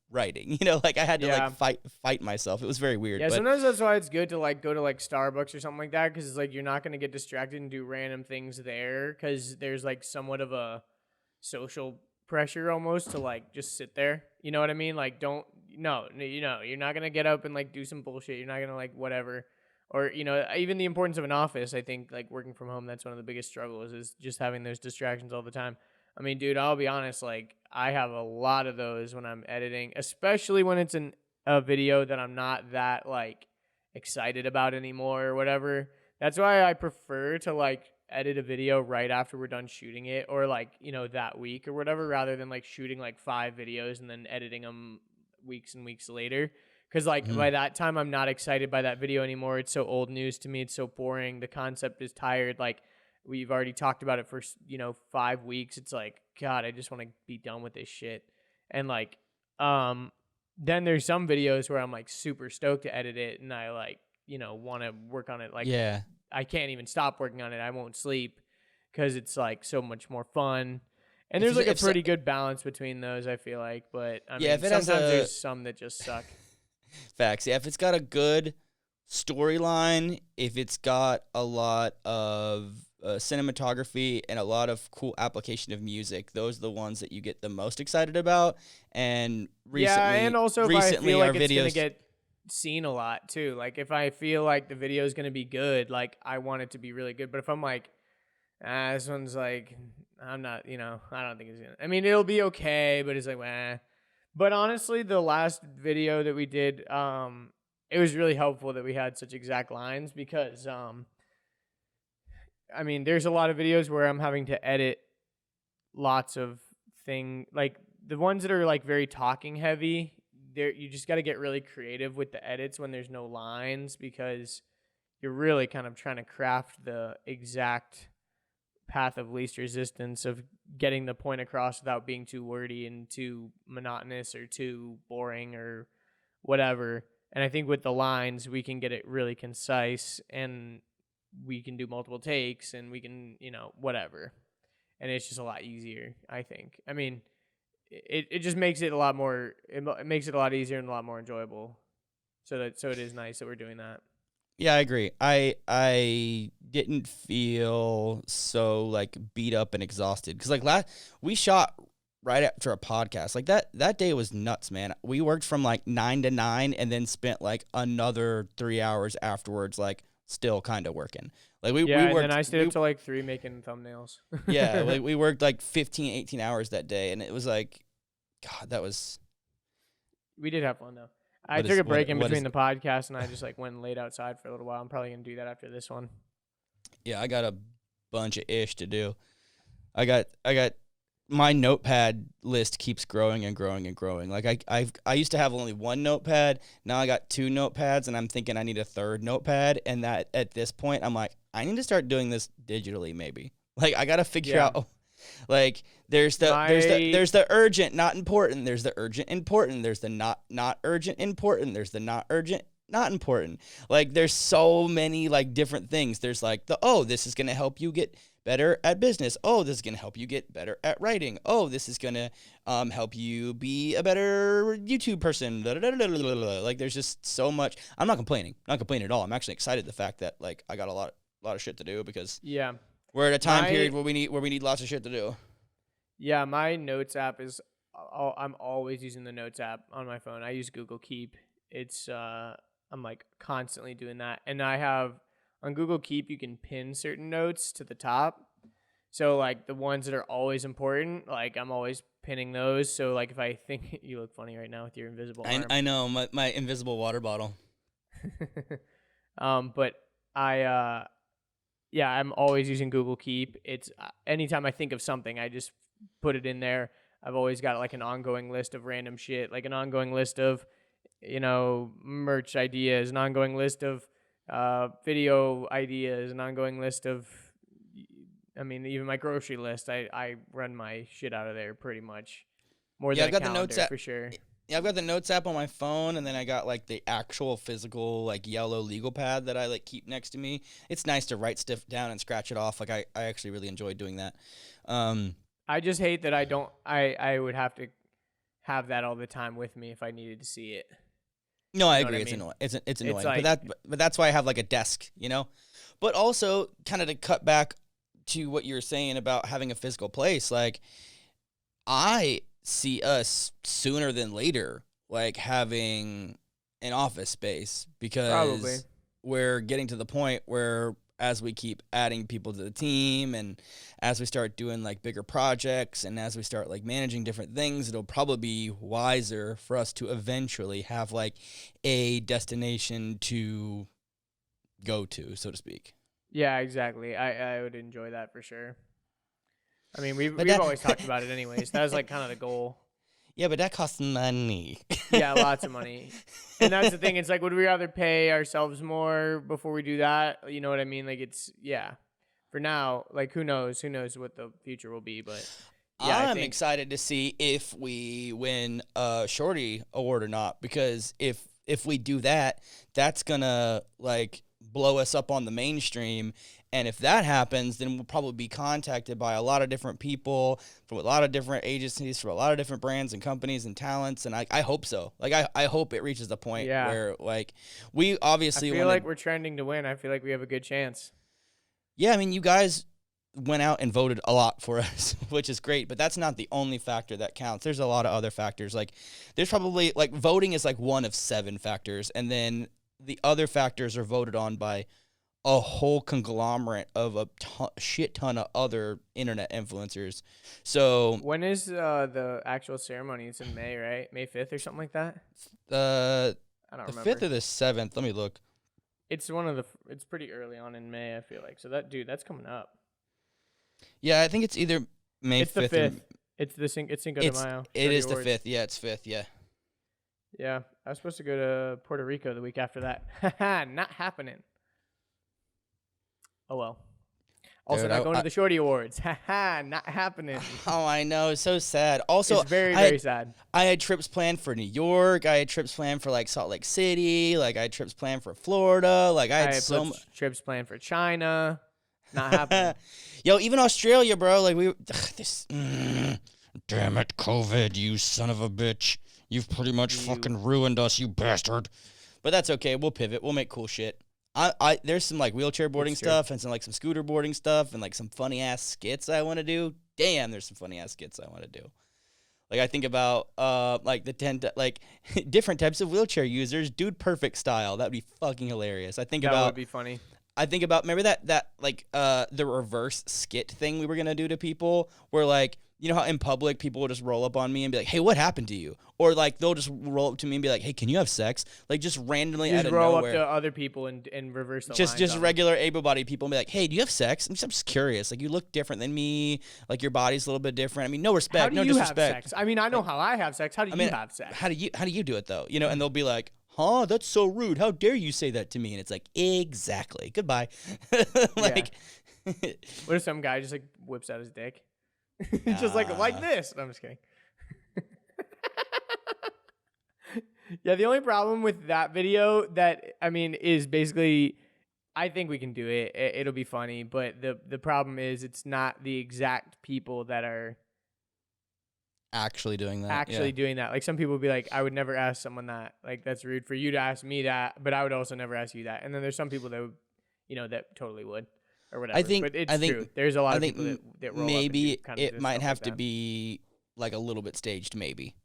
writing. Like I had to like fight myself. It was very weird. Yeah, sometimes that's why it's good to like go to like Starbucks or something like that because it's like you're not going to get distracted and do random things there because there's like somewhat of a social pressure almost to like just sit there. You know what I mean? Like you're not going to get up and like do some bullshit. You're not going to like whatever. Or, even the importance of an office, I think like working from home, that's one of the biggest struggles is just having those distractions all the time. I mean, dude, I'll be honest, like I have a lot of those when I'm editing, especially when it's a video that I'm not that like excited about anymore or whatever. That's why I prefer to like edit a video right after we're done shooting it or like, that week or whatever, rather than like shooting like 5 videos and then editing them weeks and weeks later. Because like by that time, I'm not excited by that video anymore. It's so old news to me. It's so boring. The concept is tired. Like we've already talked about it for, 5 weeks. It's like, God, I just want to be done with this shit. And like, then there's some videos where I'm like super stoked to edit it and I like, want to work on it. Like, yeah, I can't even stop working on it. I won't sleep because it's like so much more fun. And there's like a pretty good balance between those, I feel like. But I mean, sometimes there's some that just suck. Facts. Yeah, if it's got a good storyline, if it's got a lot of cinematography and a lot of cool application of music, those are the ones that you get the most excited about. And and also if I feel like it's videos gonna get seen a lot too. Like if I feel like the video is gonna be good, like I want it to be really good. But if I'm like, this one's like, I'm not, I don't think it's gonna. I mean, it'll be okay, but it's like, But honestly, the last video that we did, it was really helpful that we had such exact lines because, I mean, there's a lot of videos where I'm having to edit lots of things, like the ones that are like very talking heavy. You just got to get really creative with the edits when there's no lines because you're really kind of trying to craft the exact path of least resistance of getting the point across without being too wordy and too monotonous or too boring or whatever. And I think with the lines, we can get it really concise and we can do multiple takes and we can, whatever. And it's just a lot easier, I think. I mean, it just makes it a lot more, it makes it a lot easier and a lot more enjoyable. So it is nice that we're doing that. Yeah, I agree. I didn't feel so like beat up and exhausted because like we shot right after a podcast. Like that day was nuts, man. We worked from like 9 to 9 and then spent like another 3 hours afterwards, like still kind of working. Like we worked, and then I stayed up till like 3 making thumbnails. Yeah, like we worked like 15, 18 hours that day, and it was like, God, that was. We did have fun though. I took a break in between the podcast, and I just like went and laid outside for a little while. I'm probably gonna do that after this one. Yeah, I got a bunch of ish to do. I got my notepad list keeps growing and growing and growing. Like I used to have only one notepad. Now I got 2 notepads, and I'm thinking I need a 3rd notepad. And that at this point, I'm like, I need to start doing this digitally, maybe. Like I gotta figure out. Like there's the urgent, not important. There's the urgent, important. There's the not urgent, important. There's the not urgent, not important. Like there's so many like different things. There's like this is gonna help you get better at business. Oh, this is going to help you get better at writing. Oh, this is going to help you be a better YouTube person. Like, there's just so much. I'm not complaining. Not complaining at all. I'm actually excited the fact that, like, I got a lot of shit to do because we're at a time period where we need lots of shit to do. Yeah, my Notes app is. I'm always using the Notes app on my phone. I use Google Keep. It's I'm like constantly doing that, and I have on Google Keep you can pin certain notes to the top. So like the ones that are always important, like I'm always pinning those. So like if I think you look funny right now with your invisible arm. I know my invisible water bottle. But I'm always using Google Keep. It's anytime I think of something, I just put it in there. I've always got like an ongoing list of random shit, like an ongoing list of, merch ideas, an ongoing list of video ideas, an ongoing list of, even my grocery list. I run my shit out of there pretty much more than I've got the calendar, Notes app for sure. Yeah, I've got the Notes app on my phone, and then I got like the actual physical like yellow legal pad that I like keep next to me. It's nice to write stuff down and scratch it off. Like I actually really enjoy doing that. I just hate that I would have to have that all the time with me if I needed to see it. No, I agree. It's annoying. It's annoying. like- but that's why I have like a desk, But also, kind of to cut back to what you were saying about having a physical place, like I see us sooner than later, like having an office space because Probably. we're getting to the point where as we keep adding people to the team and as we start doing like bigger projects and as we start like managing different things, it'll probably be wiser for us to eventually have like a destination to go to, so to speak. Yeah, exactly. I would enjoy that for sure. We've But always talked about it anyways. That was like kind of the goal. Yeah, but that costs money. Yeah, lots of money. And that's the thing. It's like, would we rather pay ourselves more before we do that? You know what I mean? Like, for now, like, who knows? Who knows what the future will be? But yeah, I'm excited to see if we win a Shorty award or not, because if we do that, that's gonna like blow us up on the mainstream. And if that happens, then we'll probably be contacted by a lot of different people from a lot of different agencies, from a lot of different brands and companies and talents. And I hope so. Like, I hope it reaches the point where, like, we obviously I feel like we're trending to win. I feel like we have a good chance. Yeah, you guys went out and voted a lot for us, which is great. But that's not the only factor that counts. There's a lot of other factors. Like, there's probably, like, voting is, like, one of 7 factors. And then the other factors are voted on by a whole conglomerate of a shit ton of other internet influencers. So when is the actual ceremony? It's in May, right? May 5th or something like that? I don't remember. The 5th remember. or the 7th. Let me look. It's it's pretty early on in May, I feel like. So that's coming up. Yeah, I think it's either May 5th. It's the 5th. It's Cinco de Mayo. It is the 5th. Yeah, it's 5th. Yeah. Yeah, I was supposed to go to Puerto Rico the week after that. Not happening. Oh, well. Also, Dude, not going to the Shorty Awards. Not happening. Oh, I know. So sad. Also, it's very, very sad. I had trips planned for New York. I had trips planned for, like, Salt Lake City. Like, I had trips planned for Florida. Like, I had so much. Trips planned for China. Not happening. Yo, even Australia, bro. Like, damn it, COVID, you son of a bitch. You've pretty much fucking ruined us, you bastard. But that's okay. We'll pivot. We'll make cool shit. There's some like wheelchair boarding stuff and some like some scooter boarding stuff and like some funny ass skits I want to do. Damn, there's some funny ass skits I want to do. Like I think about like the different types of wheelchair users, dude perfect style. That would be fucking hilarious. That would be funny. I think about remember that like the reverse skit thing we were gonna do to people where like you know how in public people will just roll up on me and be like, hey, what happened to you? Or like they'll just roll up to me and be like, hey, can you have sex? Like just randomly out of nowhere. Just roll up to other people and reverse the lines. Just regular able-bodied people and be like, hey, do you have sex? I'm just curious. Like you look different than me. Like your body's a little bit different. I mean, no respect, no disrespect. Have sex? I mean, I know how I have sex. How do you have sex? How do you do it though? You know, and they'll be like, huh, that's so rude. How dare you say that to me? And it's like, exactly. Goodbye. Like what if some guy just like whips out his dick? Just like this. No, I'm just kidding. Yeah, the only problem with that video is basically I think we can do it. It'll be funny, but the problem is it's not the exact people that are Actually doing that. actually doing that. Like some people will be like, I would never ask someone that. Like that's rude for you to ask me that, but I would also never ask you that. And then there's some people that would, that totally would or whatever. But it's true. There's a lot of people that roll maybe up and do it might have to that. be like a little bit staged. Maybe.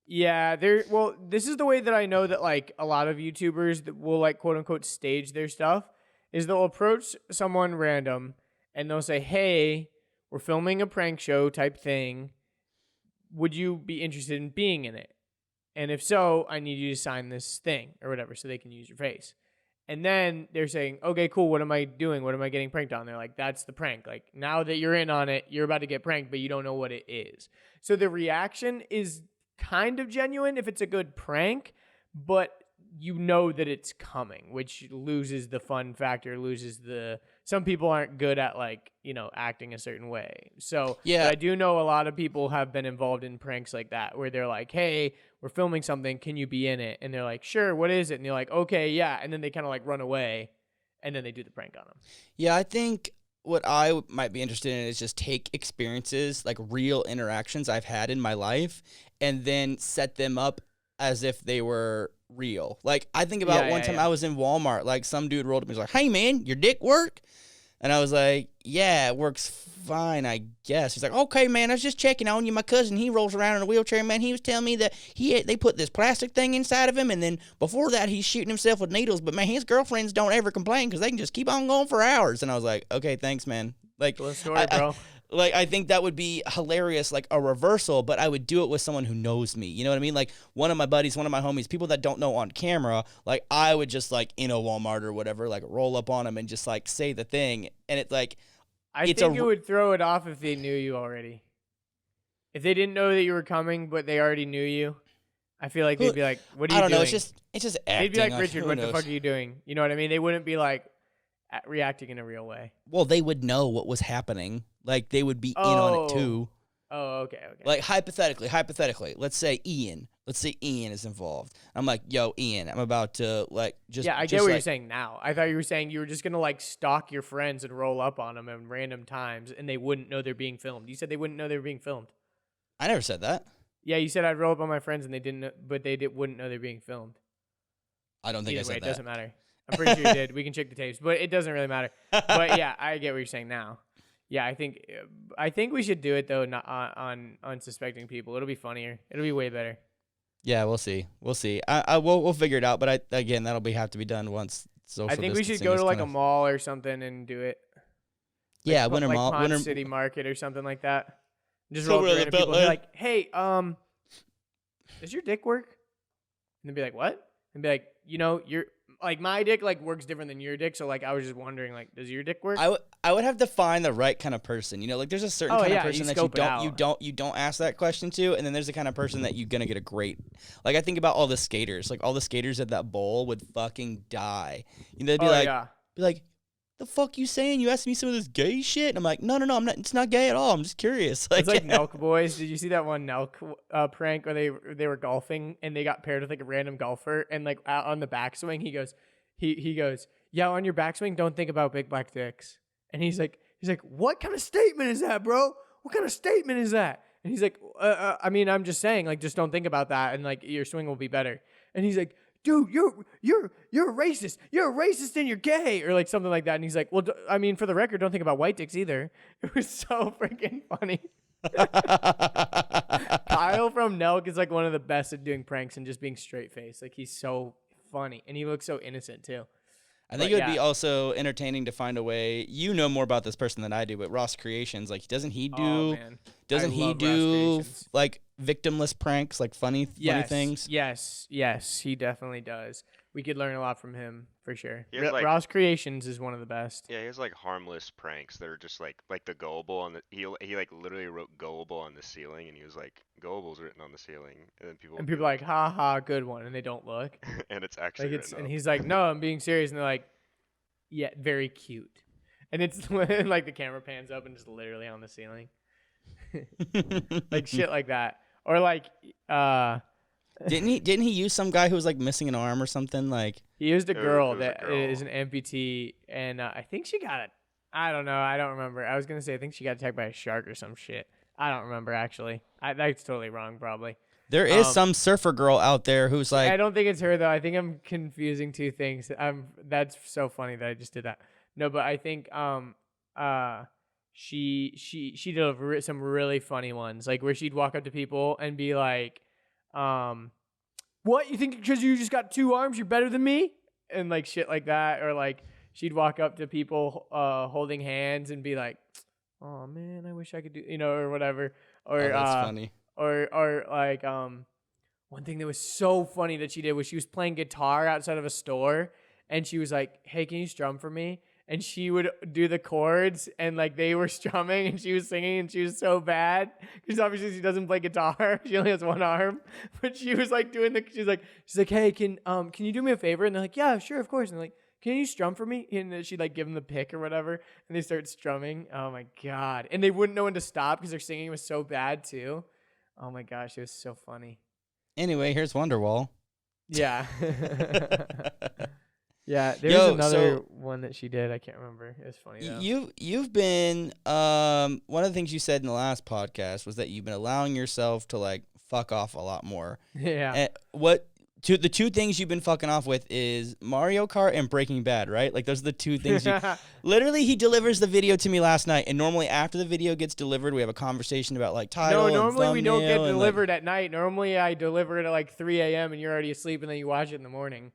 Yeah, well, this is the way that I know that like a lot of YouTubers that will like quote unquote stage their stuff is they'll approach someone random and they'll say, "Hey, we're filming a prank show type thing. Would you be interested in being in it? And if so, I need you to sign this thing or whatever so they can use your face." And then they're saying, "Okay, cool. What am I doing? What am I getting pranked on?" They're like, "That's the prank. Like now that you're in on it, you're about to get pranked, but you don't know what it is." So the reaction is kind of genuine if it's a good prank, but you know that it's coming, which loses the fun factor, some people aren't good at like, acting a certain way. So Yeah. but I do know a lot of people have been involved in pranks like that where they're like, "Hey, we're filming something. Can you be in it?" And they're like, "Sure. What is it?" And you're like, "Okay, yeah." And then they kind of like run away and then they do the prank on them. Yeah, I think what I might be interested in is just take experiences, like real interactions I've had in my life, and then set them up as if they were real. Like, I think about one time I was in Walmart, like some dude rolled up and was like, "Hey man, your dick work?" And I was like, "Yeah, it works fine, I guess." He's like, "Okay, man, I was just checking on you. My cousin, he rolls around in a wheelchair, man. He was telling me that they put this plastic thing inside of him, and then before that, he's shooting himself with needles. But, man, his girlfriends don't ever complain because they can just keep on going for hours." And I was like, "Okay, thanks, man." Like, Cool story, bro. I think that would be hilarious, like a reversal, but I would do it with someone who knows me. You know what I mean? Like one of my buddies, one of my homies, people that don't know on camera, like I would just like in a Walmart or whatever, like roll up on them and just like say the thing. And it's like, I think it would throw it off if they knew you already. If they didn't know that you were coming, but they already knew you, I feel like they'd be like, "What are you doing?" I don't know. It's just acting. They'd be like, "Richard, what the fuck are you doing?" You know what I mean? They wouldn't be like reacting in a real way. Well, they would know what was happening. Like they would be in on it too. Oh, okay. Like hypothetically, let's say Ian is involved. I'm like, "Yo, Ian, I'm about to like just." Yeah, I get what you're saying now. I thought you were saying you were just gonna like stalk your friends and roll up on them at random times, and they wouldn't know they're being filmed. You said they wouldn't know they were being filmed. I never said that. Yeah, you said I'd roll up on my friends and they didn't, but wouldn't know they're being filmed. I don't think I said that. It doesn't matter. I'm pretty sure you did. We can check the tapes, but it doesn't really matter. But yeah, I get what you're saying now. Yeah, I think we should do it though, not on unsuspecting people. It'll be funnier. It'll be way better. Yeah, we'll see. We'll figure it out. But that'll have to be done once social. I think we should go to like a mall or something and do it. Yeah, Winter Mall, Pond City Market or something like that. Just roll up to random people and be like, "Hey, does your dick work?" And they'd be like, "What?" And be like, "You're like my dick like works different than your dick, so like I was just wondering like, does your dick work?" I would have to find the right kind of person. Like there's a certain kind of person that you don't ask that question to, and then there's the kind of person that you're gonna get a great. Like I think about all the skaters, like all the skaters at that bowl would fucking die. They'd be be like, "The fuck you saying? You asked me some of this gay shit?" And I'm like, no, I'm not. It's not gay at all. I'm just curious. It's like Nelk Boys. Did you see that one Nelk prank where they were golfing and they got paired with like a random golfer and like out on the backswing he goes, "Yeah, on your backswing, don't think about big black dicks." And he's like, "What kind of statement is that, bro? What kind of statement is that?" And he's like, I mean, I'm just saying, like, just don't think about that, and like your swing will be better." And he's like, "Dude, you're a racist. You're a racist and you're gay," or like something like that. And he's like, "Well, I mean, for the record, don't think about white dicks either." It was so freaking funny. Kyle from Nelk is like one of the best at doing pranks and just being straight faced. Like he's so funny and he looks so innocent too. I think it would be also entertaining to find a way. You know more about this person than I do, but Ross Creations, like, doesn't he do like victimless pranks, like funny things? Yes, he definitely does. We could learn a lot from him for sure. Ross Creations is one of the best. Yeah, he has like harmless pranks that are just like the gullible on the he like literally wrote gullible on the ceiling, and he was like, "Gullible's written on the ceiling," and then people are like, "Ha ha, good one," and they don't look. And it's actually like and he's like, "No, I'm being serious," and they're like, "Yeah, very cute," and it's like the camera pans up and it's literally on the ceiling, like shit like that, or like Didn't he use some guy who was like missing an arm or something? Like He used a It girl was a that girl. is an amputee, and I think she got it. I don't know. I don't remember. I was gonna say I think she got attacked by a shark or some shit. I don't remember actually. That's totally wrong, probably. there is some surfer girl out there who's I like, don't think it's her though. I think I'm confusing two things. That's so funny that I just did that. No, but I think she did some really funny ones, like where she'd walk up to people and be like, what, you think because you just got 2 arms you're better than me, and like shit like that, or like she'd walk up to people holding hands and be like, oh man, I wish I could do, or whatever, or oh, that's funny. or like one thing that was so funny that she did was she was playing guitar outside of a store, and she was like, hey, can you strum for me? And she would do the chords, and like they were strumming and she was singing, and she was so bad because obviously she doesn't play guitar. She only has 1 arm, but she was like she's like, hey, can you do me a favor? And they're like, yeah, sure, of course. And they're like, can you strum for me? And then she'd like give them the pick or whatever, and they start strumming. Oh my God. And they wouldn't know when to stop because their singing was so bad too. Oh my gosh, it was so funny. Anyway, here's Wonderwall. Yeah. Yeah, there was another one that she did. I can't remember. It was funny though. You've been one of the things you said in the last podcast was that you've been allowing yourself to like fuck off a lot more. Yeah. And the 2 things you've been fucking off with is Mario Kart and Breaking Bad, right? Like those are the 2 things literally he delivers the video to me last night, and normally after the video gets delivered, we have a conversation about like title. No, normally we don't get and, delivered at night. Normally I deliver it at like 3 a.m. and you're already asleep, and then you watch it in the morning.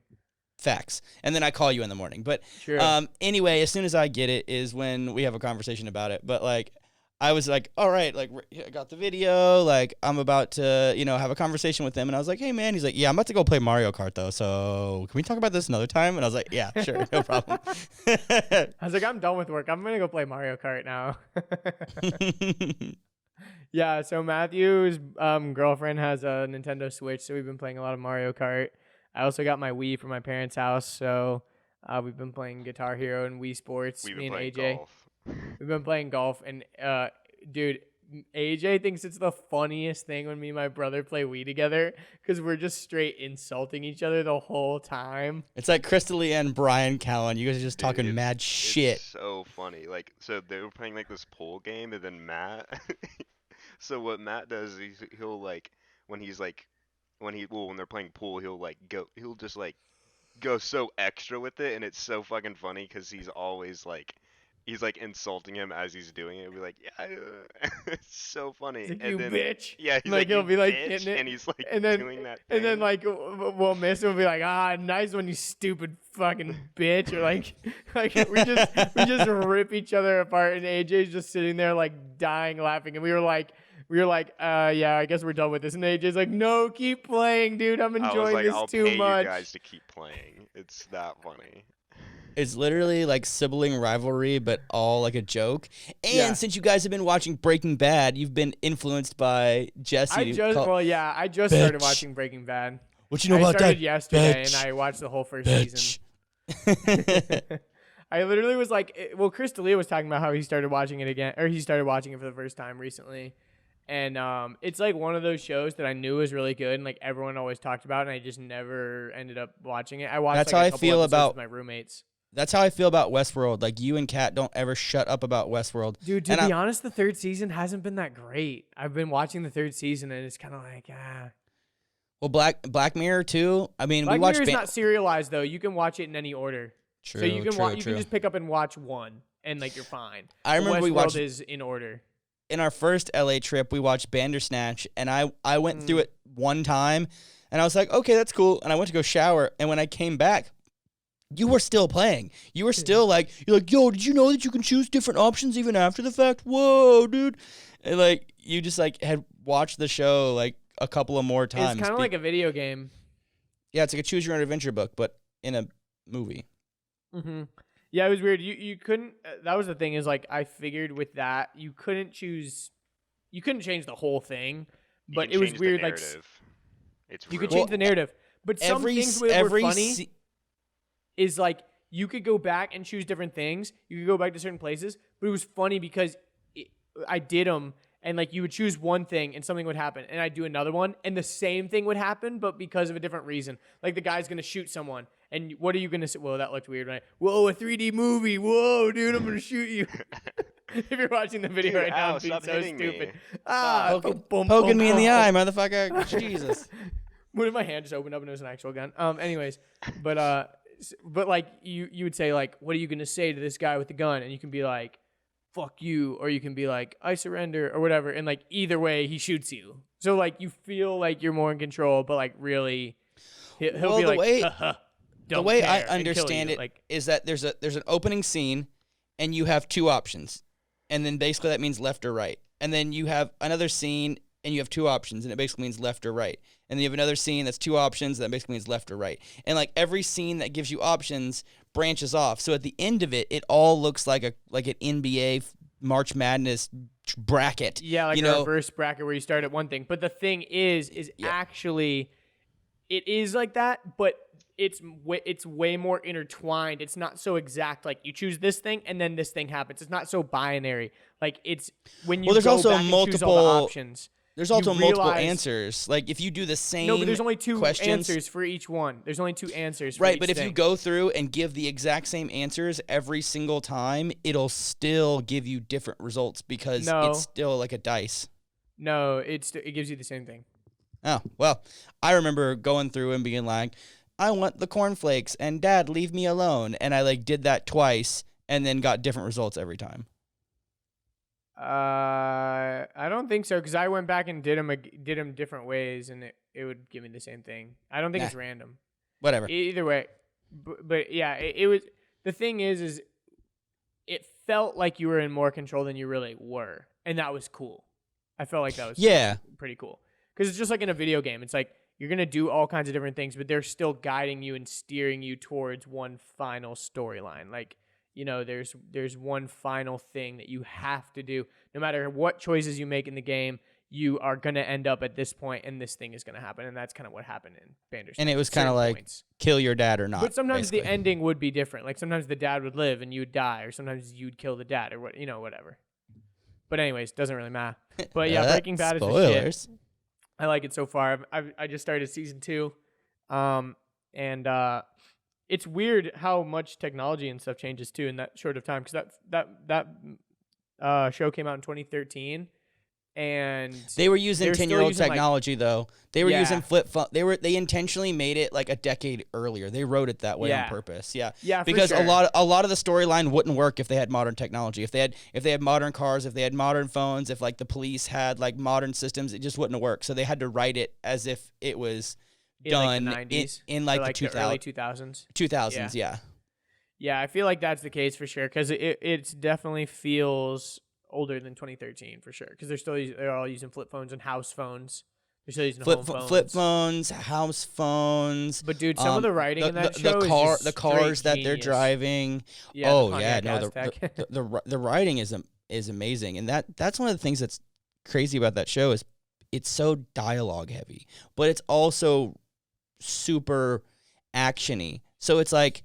Facts. And then I call you in the morning. But Sure. Anyway, as soon as I get it is when we have a conversation about it. But like I was like, all right, like I got the video, like I'm about to, have a conversation with him. And I was like, hey man, he's like, yeah, I'm about to go play Mario Kart though. So can we talk about this another time? And I was like, yeah, sure, no problem. I was like, I'm done with work. I'm going to go play Mario Kart now. Yeah, so Matthew's girlfriend has a Nintendo Switch, so we've been playing a lot of Mario Kart. I also got my Wii from my parents' house, so we've been playing Guitar Hero and Wii Sports. We've me been and playing AJ. golf. We've been playing golf, and dude, AJ thinks it's the funniest thing when me and my brother play Wii together because we're just straight insulting each other the whole time. It's like Crystalia and Brian Callen. You guys are just talking mad shit. It's so funny. Like, so they were playing like this pool game, and then Matt. So what Matt does is he'll like when they're playing pool, he'll just like go so extra with it, and it's so fucking funny because he's always like insulting him as he's doing it. He'll be like, yeah, it's so funny. It's like, and you then, bitch. yeah, he's Like, he'll you be like bitch, hitting it, and he's like and then, doing that thing. And then like we'll miss, and we'll be like, nice one, you stupid fucking bitch, or like we just rip each other apart, and AJ's just sitting there like dying laughing, and we were like, yeah, I guess we're done with this. And AJ's like, no, keep playing, dude. I'm enjoying this I'll too pay much. you guys to keep playing. It's that funny. It's literally like sibling rivalry, but all like a joke. And Yeah. since you guys have been watching Breaking Bad, you've been influenced by Jesse. I just started watching Breaking Bad. What you know I about started that? yesterday, bitch? and I watched the whole first Bitch. season. I literally was like, Crystalia was talking about how he started watching it again, or he started watching it for the first time recently. And it's like one of those shows that I knew was really good, and like everyone always talked about, and I just never ended up watching it. I watched That's like how a I couple feel episodes about- with my roommates. That's how I feel about Westworld. Like you and Kat don't ever shut up about Westworld. Dude, to be honest, the 3rd season hasn't been that great. I've been watching the 3rd season, and it's kind of like, Well, Black Mirror too. I mean, Black we watch. Mirror is not serialized though. You can watch it in any order. True, So you can true, you true. can just pick up and watch one, and like you're fine. I remember we Westworld watched is in order. in our first LA trip. We watched Bandersnatch, and I went through it one time, and I was like, okay, that's cool. And I went to go shower, and when I came back, you were still playing. You were still like, you're like, yo, did you know that you can choose different options even after the fact? Whoa, dude. And like, you just like had watched the show like a couple of more times. It's kind of like a video game. Yeah, it's like a choose your own adventure book, but in a movie. Mm-hmm. Yeah, it was weird. You couldn't. That was the thing. Is like I figured with that you couldn't change the whole thing, but it was weird. Like you could change the narrative, but some things that were funny is like you could go back and choose different things. You could go back to certain places, but it was funny because I did them, and like you would choose one thing and something would happen, and I'd do another one and the same thing would happen, but because of a different reason. Like the guy's gonna shoot someone, and what are you gonna say? Whoa, that looked weird, right? Whoa, a 3D movie. Whoa, dude, I'm gonna shoot you. If you're watching the video Dude, right now, ow, I'm being stop so hitting me. stupid. Ah, Poking me in the eye, motherfucker. Jesus. What if my hand just opened up and it was an actual gun? Anyways, but like you would say like, what are you gonna say to this guy with the gun? And you can be like, fuck you, or you can be like, I surrender, or whatever. And like either way, he shoots you. So like you feel like you're more in control, but like really, he'll be like, the way I understand it is that there's an opening scene, and you have two options, and then basically that means left or right. And then you have another scene, and you have two options, and it basically means left or right. And then you have another scene that's two options, that basically means left or right. And like every scene that gives you options branches off. So at the end of it, it all looks like an NBA March Madness bracket. Yeah, like a reverse bracket where you start at one thing. But the thing is actually, it is like that, but it's way more intertwined. It's not so exact. Like you choose this thing and then this thing happens. It's not so binary. Like it's when you there's go also back and choose all the options. There's also multiple answers. Like if you do the same No, but there's only two questions, answers for each one. There's only two answers for right, each but if thing. you go through and give the exact same answers every single time, it'll still give you different results because it's still like a dice. No, it gives you the same thing. Oh, well, I remember going through and being like, I want the cornflakes and Dad, leave me alone. And I like did that twice and then got different results every time. I don't think so because I went back and did them different ways and it would give me the same thing. I don't think it's random. Whatever. Either way, but yeah, it was. The thing is it felt like you were in more control than you really were, and that was cool. I felt like that was pretty cool because it's just like in a video game. It's like you're gonna do all kinds of different things, but they're still guiding you and steering you towards one final storyline. Like, you know, there's one final thing that you have to do. No matter what choices you make in the game, you are going to end up at this point, and this thing is going to happen. And that's kind of what happened in Bandersnatch. And it was kind of like, kill your dad or not. But sometimes the ending would be different. Like, sometimes the dad would live and you would die, or sometimes you'd kill the dad, or what, you know, whatever. But anyways, doesn't really matter. But yeah, Breaking Bad is the shit. I like it so far. I just started season 2. It's weird how much technology and stuff changes too in that short of time because that show came out in 2013 and they were using 10-year-old technology though. They were using flip phone. They intentionally made it like a decade earlier. They wrote it that way on purpose. Yeah, because a lot of the storyline wouldn't work if they had modern technology. If they had modern cars, if they had modern phones, if like the police had like modern systems, it just wouldn't work. So they had to write it as if it was done like the 90s, in like the early 2000s. 2000s, yeah. Yeah, I feel like that's the case for sure because it definitely feels older than 2013 for sure because they're all using flip phones and house phones. They're still using home phones. Flip phones, house phones. But dude, some of the writing in that show is the cars that they're driving. Yeah, the writing is amazing, and that's one of the things that's crazy about that show is it's so dialogue heavy, but it's also super actiony. So it's like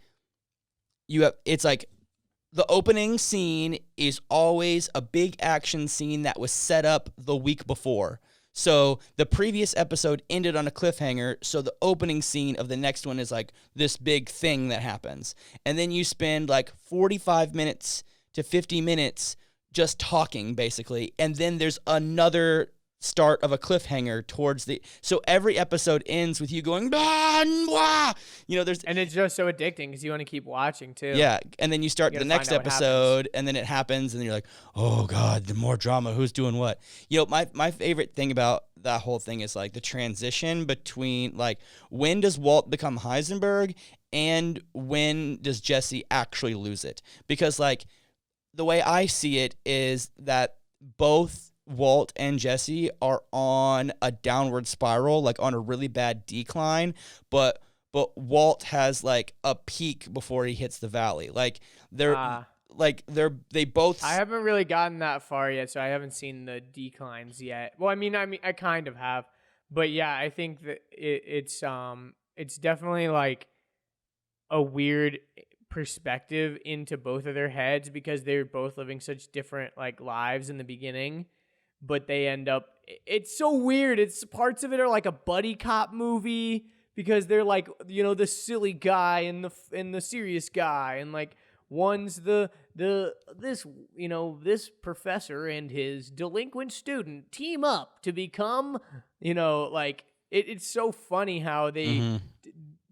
the opening scene is always a big action scene that was set up the week before. So the previous episode ended on a cliffhanger, so the opening scene of the next one is like this big thing that happens. And then you spend like 45 minutes to 50 minutes just talking basically, and then there's another start of a cliffhanger towards the so every episode ends with you going you know and it's just so addicting because you want to keep watching too. Yeah, and then you start the next episode and then it happens and then you're like, oh god, the more drama, who's doing what. You know, my favorite thing about that whole thing is like the transition between like when does Walt become Heisenberg and when does Jesse actually lose it, because like the way I see it is that both Walt and Jesse are on a downward spiral, like on a really bad decline, but Walt has like a peak before he hits the valley. Like they both. I haven't really gotten that far yet, so I haven't seen the declines yet. Well, I mean, I kind of have, but yeah, I think that it's definitely like a weird perspective into both of their heads because they're both living such different like lives in the beginning. but they end up. It's so weird. It's parts of it are like a buddy cop movie because they're like, you know, the silly guy and the serious guy, and like one's this professor and his delinquent student team up to become, you know, like it's so funny how they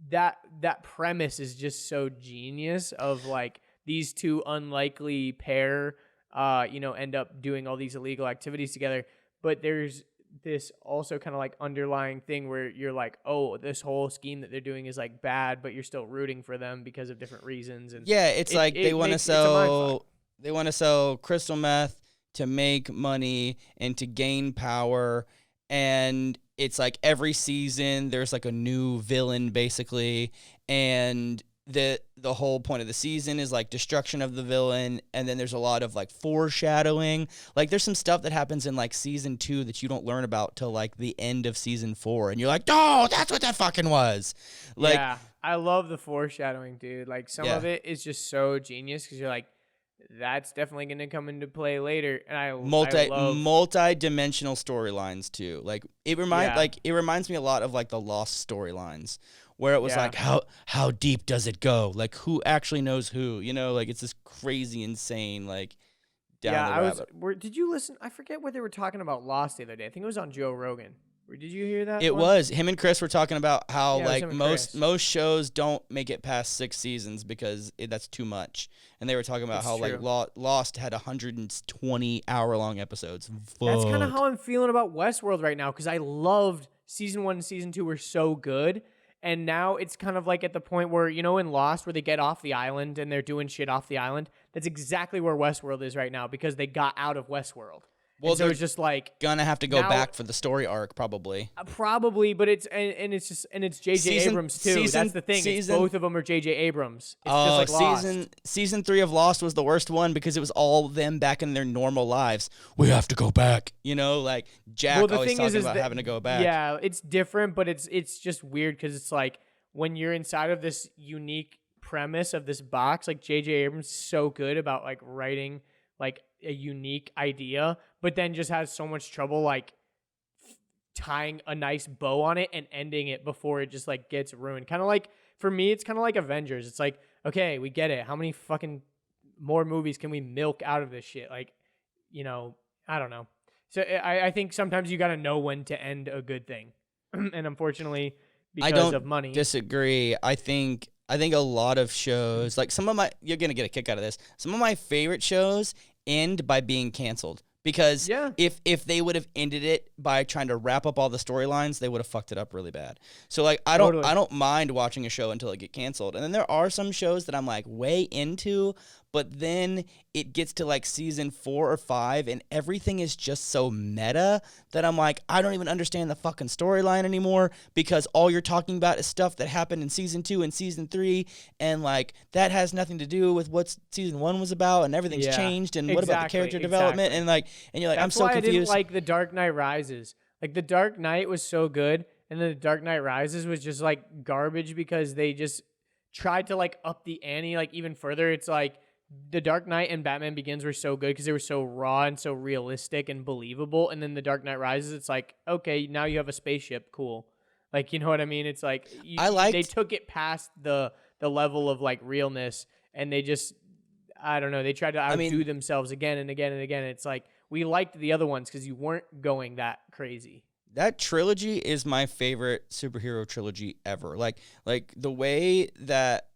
that premise is just so genius of like these two unlikely pair end up doing all these illegal activities together. But there's this also kind of like underlying thing where you're like, oh, this whole scheme that they're doing is like bad, but you're still rooting for them because of different reasons. And yeah, it's like they want to sell crystal meth to make money and to gain power, and it's like every season there's like a new villain basically, and the whole point of the season is like destruction of the villain, and then there's a lot of like foreshadowing. Like there's some stuff that happens in like season 2 that you don't learn about till like the end of season 4, and you're like, oh, that's what that fucking was. Like, yeah, I love the foreshadowing, dude. Like some of it is just so genius because you're like, that's definitely going to come into play later. And I love multi-dimensional storylines too. Like it reminds me a lot of like the Lost storylines, where it was like, how deep does it go? Like who actually knows who? You know, like it's this crazy, insane, like down the rabbit. Did you listen? I forget what they were talking about Lost the other day. I think it was on Joe Rogan. Did you hear that? It was him and Chris were talking about how like most shows don't make it past 6 seasons because that's too much, and they were talking about how like Lost had 120-hour-long episodes. That's kind of how I'm feeling about Westworld right now because I loved season 1 and season 2 were so good, and now it's kind of like at the point where, you know, in Lost where they get off the island and they're doing shit off the island. That's exactly where Westworld is right now because they got out of Westworld. Well, so it's just like gonna have to go back for the story arc, probably. Probably, but it's J.J. Abrams too. That's the thing. Both of them are J.J. Abrams. It's just like Lost. Season 3 of Lost was the worst one because it was all them back in their normal lives. We have to go back, you know, like Jack always talking about having to go back. Yeah, it's different, but it's just weird because it's like when you're inside of this unique premise of this box, like J.J. Abrams is so good about like writing like a unique idea, but then just has so much trouble like tying a nice bow on it and ending it before it just like gets ruined. Kind of like for me, it's kind of like Avengers. It's like, okay, we get it. How many fucking more movies can we milk out of this shit? Like, you know, I don't know. So I think sometimes you got to know when to end a good thing, and unfortunately, because of money, disagree. I think a lot of shows, like you're gonna get a kick out of this. Some of my favorite shows end by being canceled because if they would have ended it by trying to wrap up all the storylines, they would have fucked it up really bad. So like I don't mind watching a show until it get canceled. And then there are some shows that I'm like way into, but then it gets to like season 4 or 5 and everything is just so meta that I'm like, I don't even understand the fucking storyline anymore because all you're talking about is stuff that happened in season 2 and season 3, and like that has nothing to do with what season 1 was about, and everything's changed, and what about the character development, and you're like, I'm so confused. I didn't like The Dark Knight Rises. Like The Dark Knight was so good, and then The Dark Knight Rises was just like garbage because they just tried to like up the ante like even further. It's like The Dark Knight and Batman Begins were so good because they were so raw and so realistic and believable. And then The Dark Knight Rises, it's like, okay, now you have a spaceship. Cool. Like, you know what I mean? It's like they took it past the level of like realness, and they just, I don't know, they tried to outdo themselves again and again and again. It's like, we liked the other ones because you weren't going that crazy. That trilogy is my favorite superhero trilogy ever. Like the way that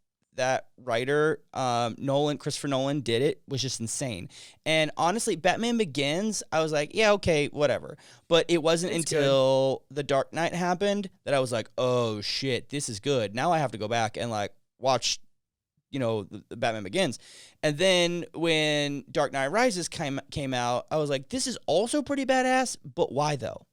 writer, Christopher Nolan did it was just insane. And honestly, Batman Begins, I was like, yeah, okay, whatever. But it wasn't until The Dark Knight happened that I was like, oh shit, this is good. Now I have to go back and like watch, you know, the Batman Begins. And then when Dark Knight Rises came out, I was like, this is also pretty badass, but why though?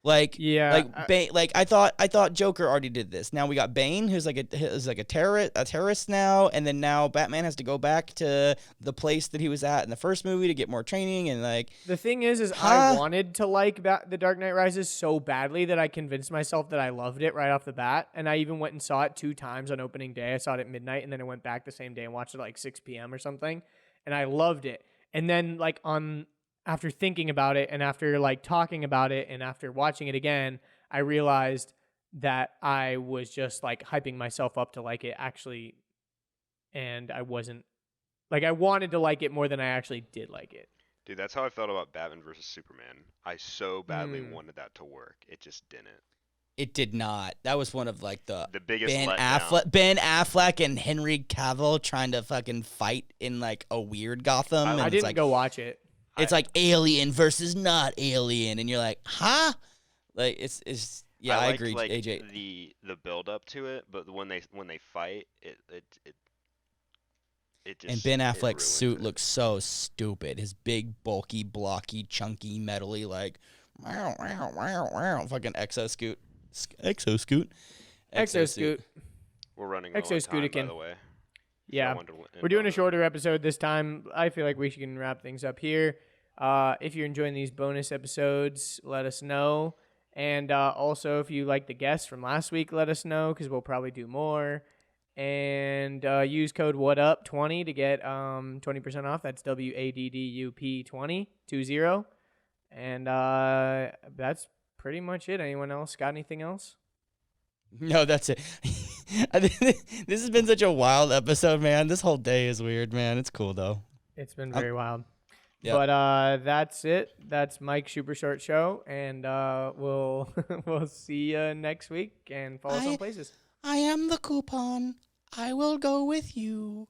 Like, Bane, like I thought Joker already did this. Now we got Bane, who's like a terrorist now, and then now Batman has to go back to the place that he was at in the first movie to get more training, and like the thing is I wanted to like The Dark Knight Rises so badly that I convinced myself that I loved it right off the bat, and I even went and saw it 2 times on opening day. I saw it at midnight, and then I went back the same day and watched it at like 6 p.m. or something, and I loved it. And then like on after thinking about it and after like talking about it and after watching it again, I realized that I was just like hyping myself up to like it actually, and I wasn't like I wanted to like it more than I actually did like it. Dude, that's how I felt about Batman versus Superman. I so badly Mm. wanted that to work. It just didn't. It did not. That was one of like the biggest Ben letdown. Affleck and Henry Cavill trying to fucking fight in like a weird Gotham. I And I it's didn't like go watch it. it's like Alien versus not Alien, and you're like, huh? Like it's yeah, I liked, agree, like, AJ. the build up to it, but when they fight, it And just Ben it Affleck's ruins suit it. looks so stupid. His big, bulky, blocky, chunky, metally, like, wow, wow, wow, wow, fucking exoscoot. Exoscoot. We're running low on time, by Exoscootican. the way. Yeah. We're doing a shorter episode this time. I feel like we can wrap things up here. If you're enjoying these bonus episodes, let us know. And also, if you like the guests from last week, let us know because we'll probably do more. And use code WhatUp20 to get 20% off. That's WADDUP 20. And that's pretty much it. Anyone else got anything else? No, that's it. I think this has been such a wild episode, man. This whole day is weird, man. It's cool though. It's been very wild. Yep. But that's it. That's Mike's Super Short Show, and we'll we'll see you next week and follow us on places. I am the coupon. I will go with you.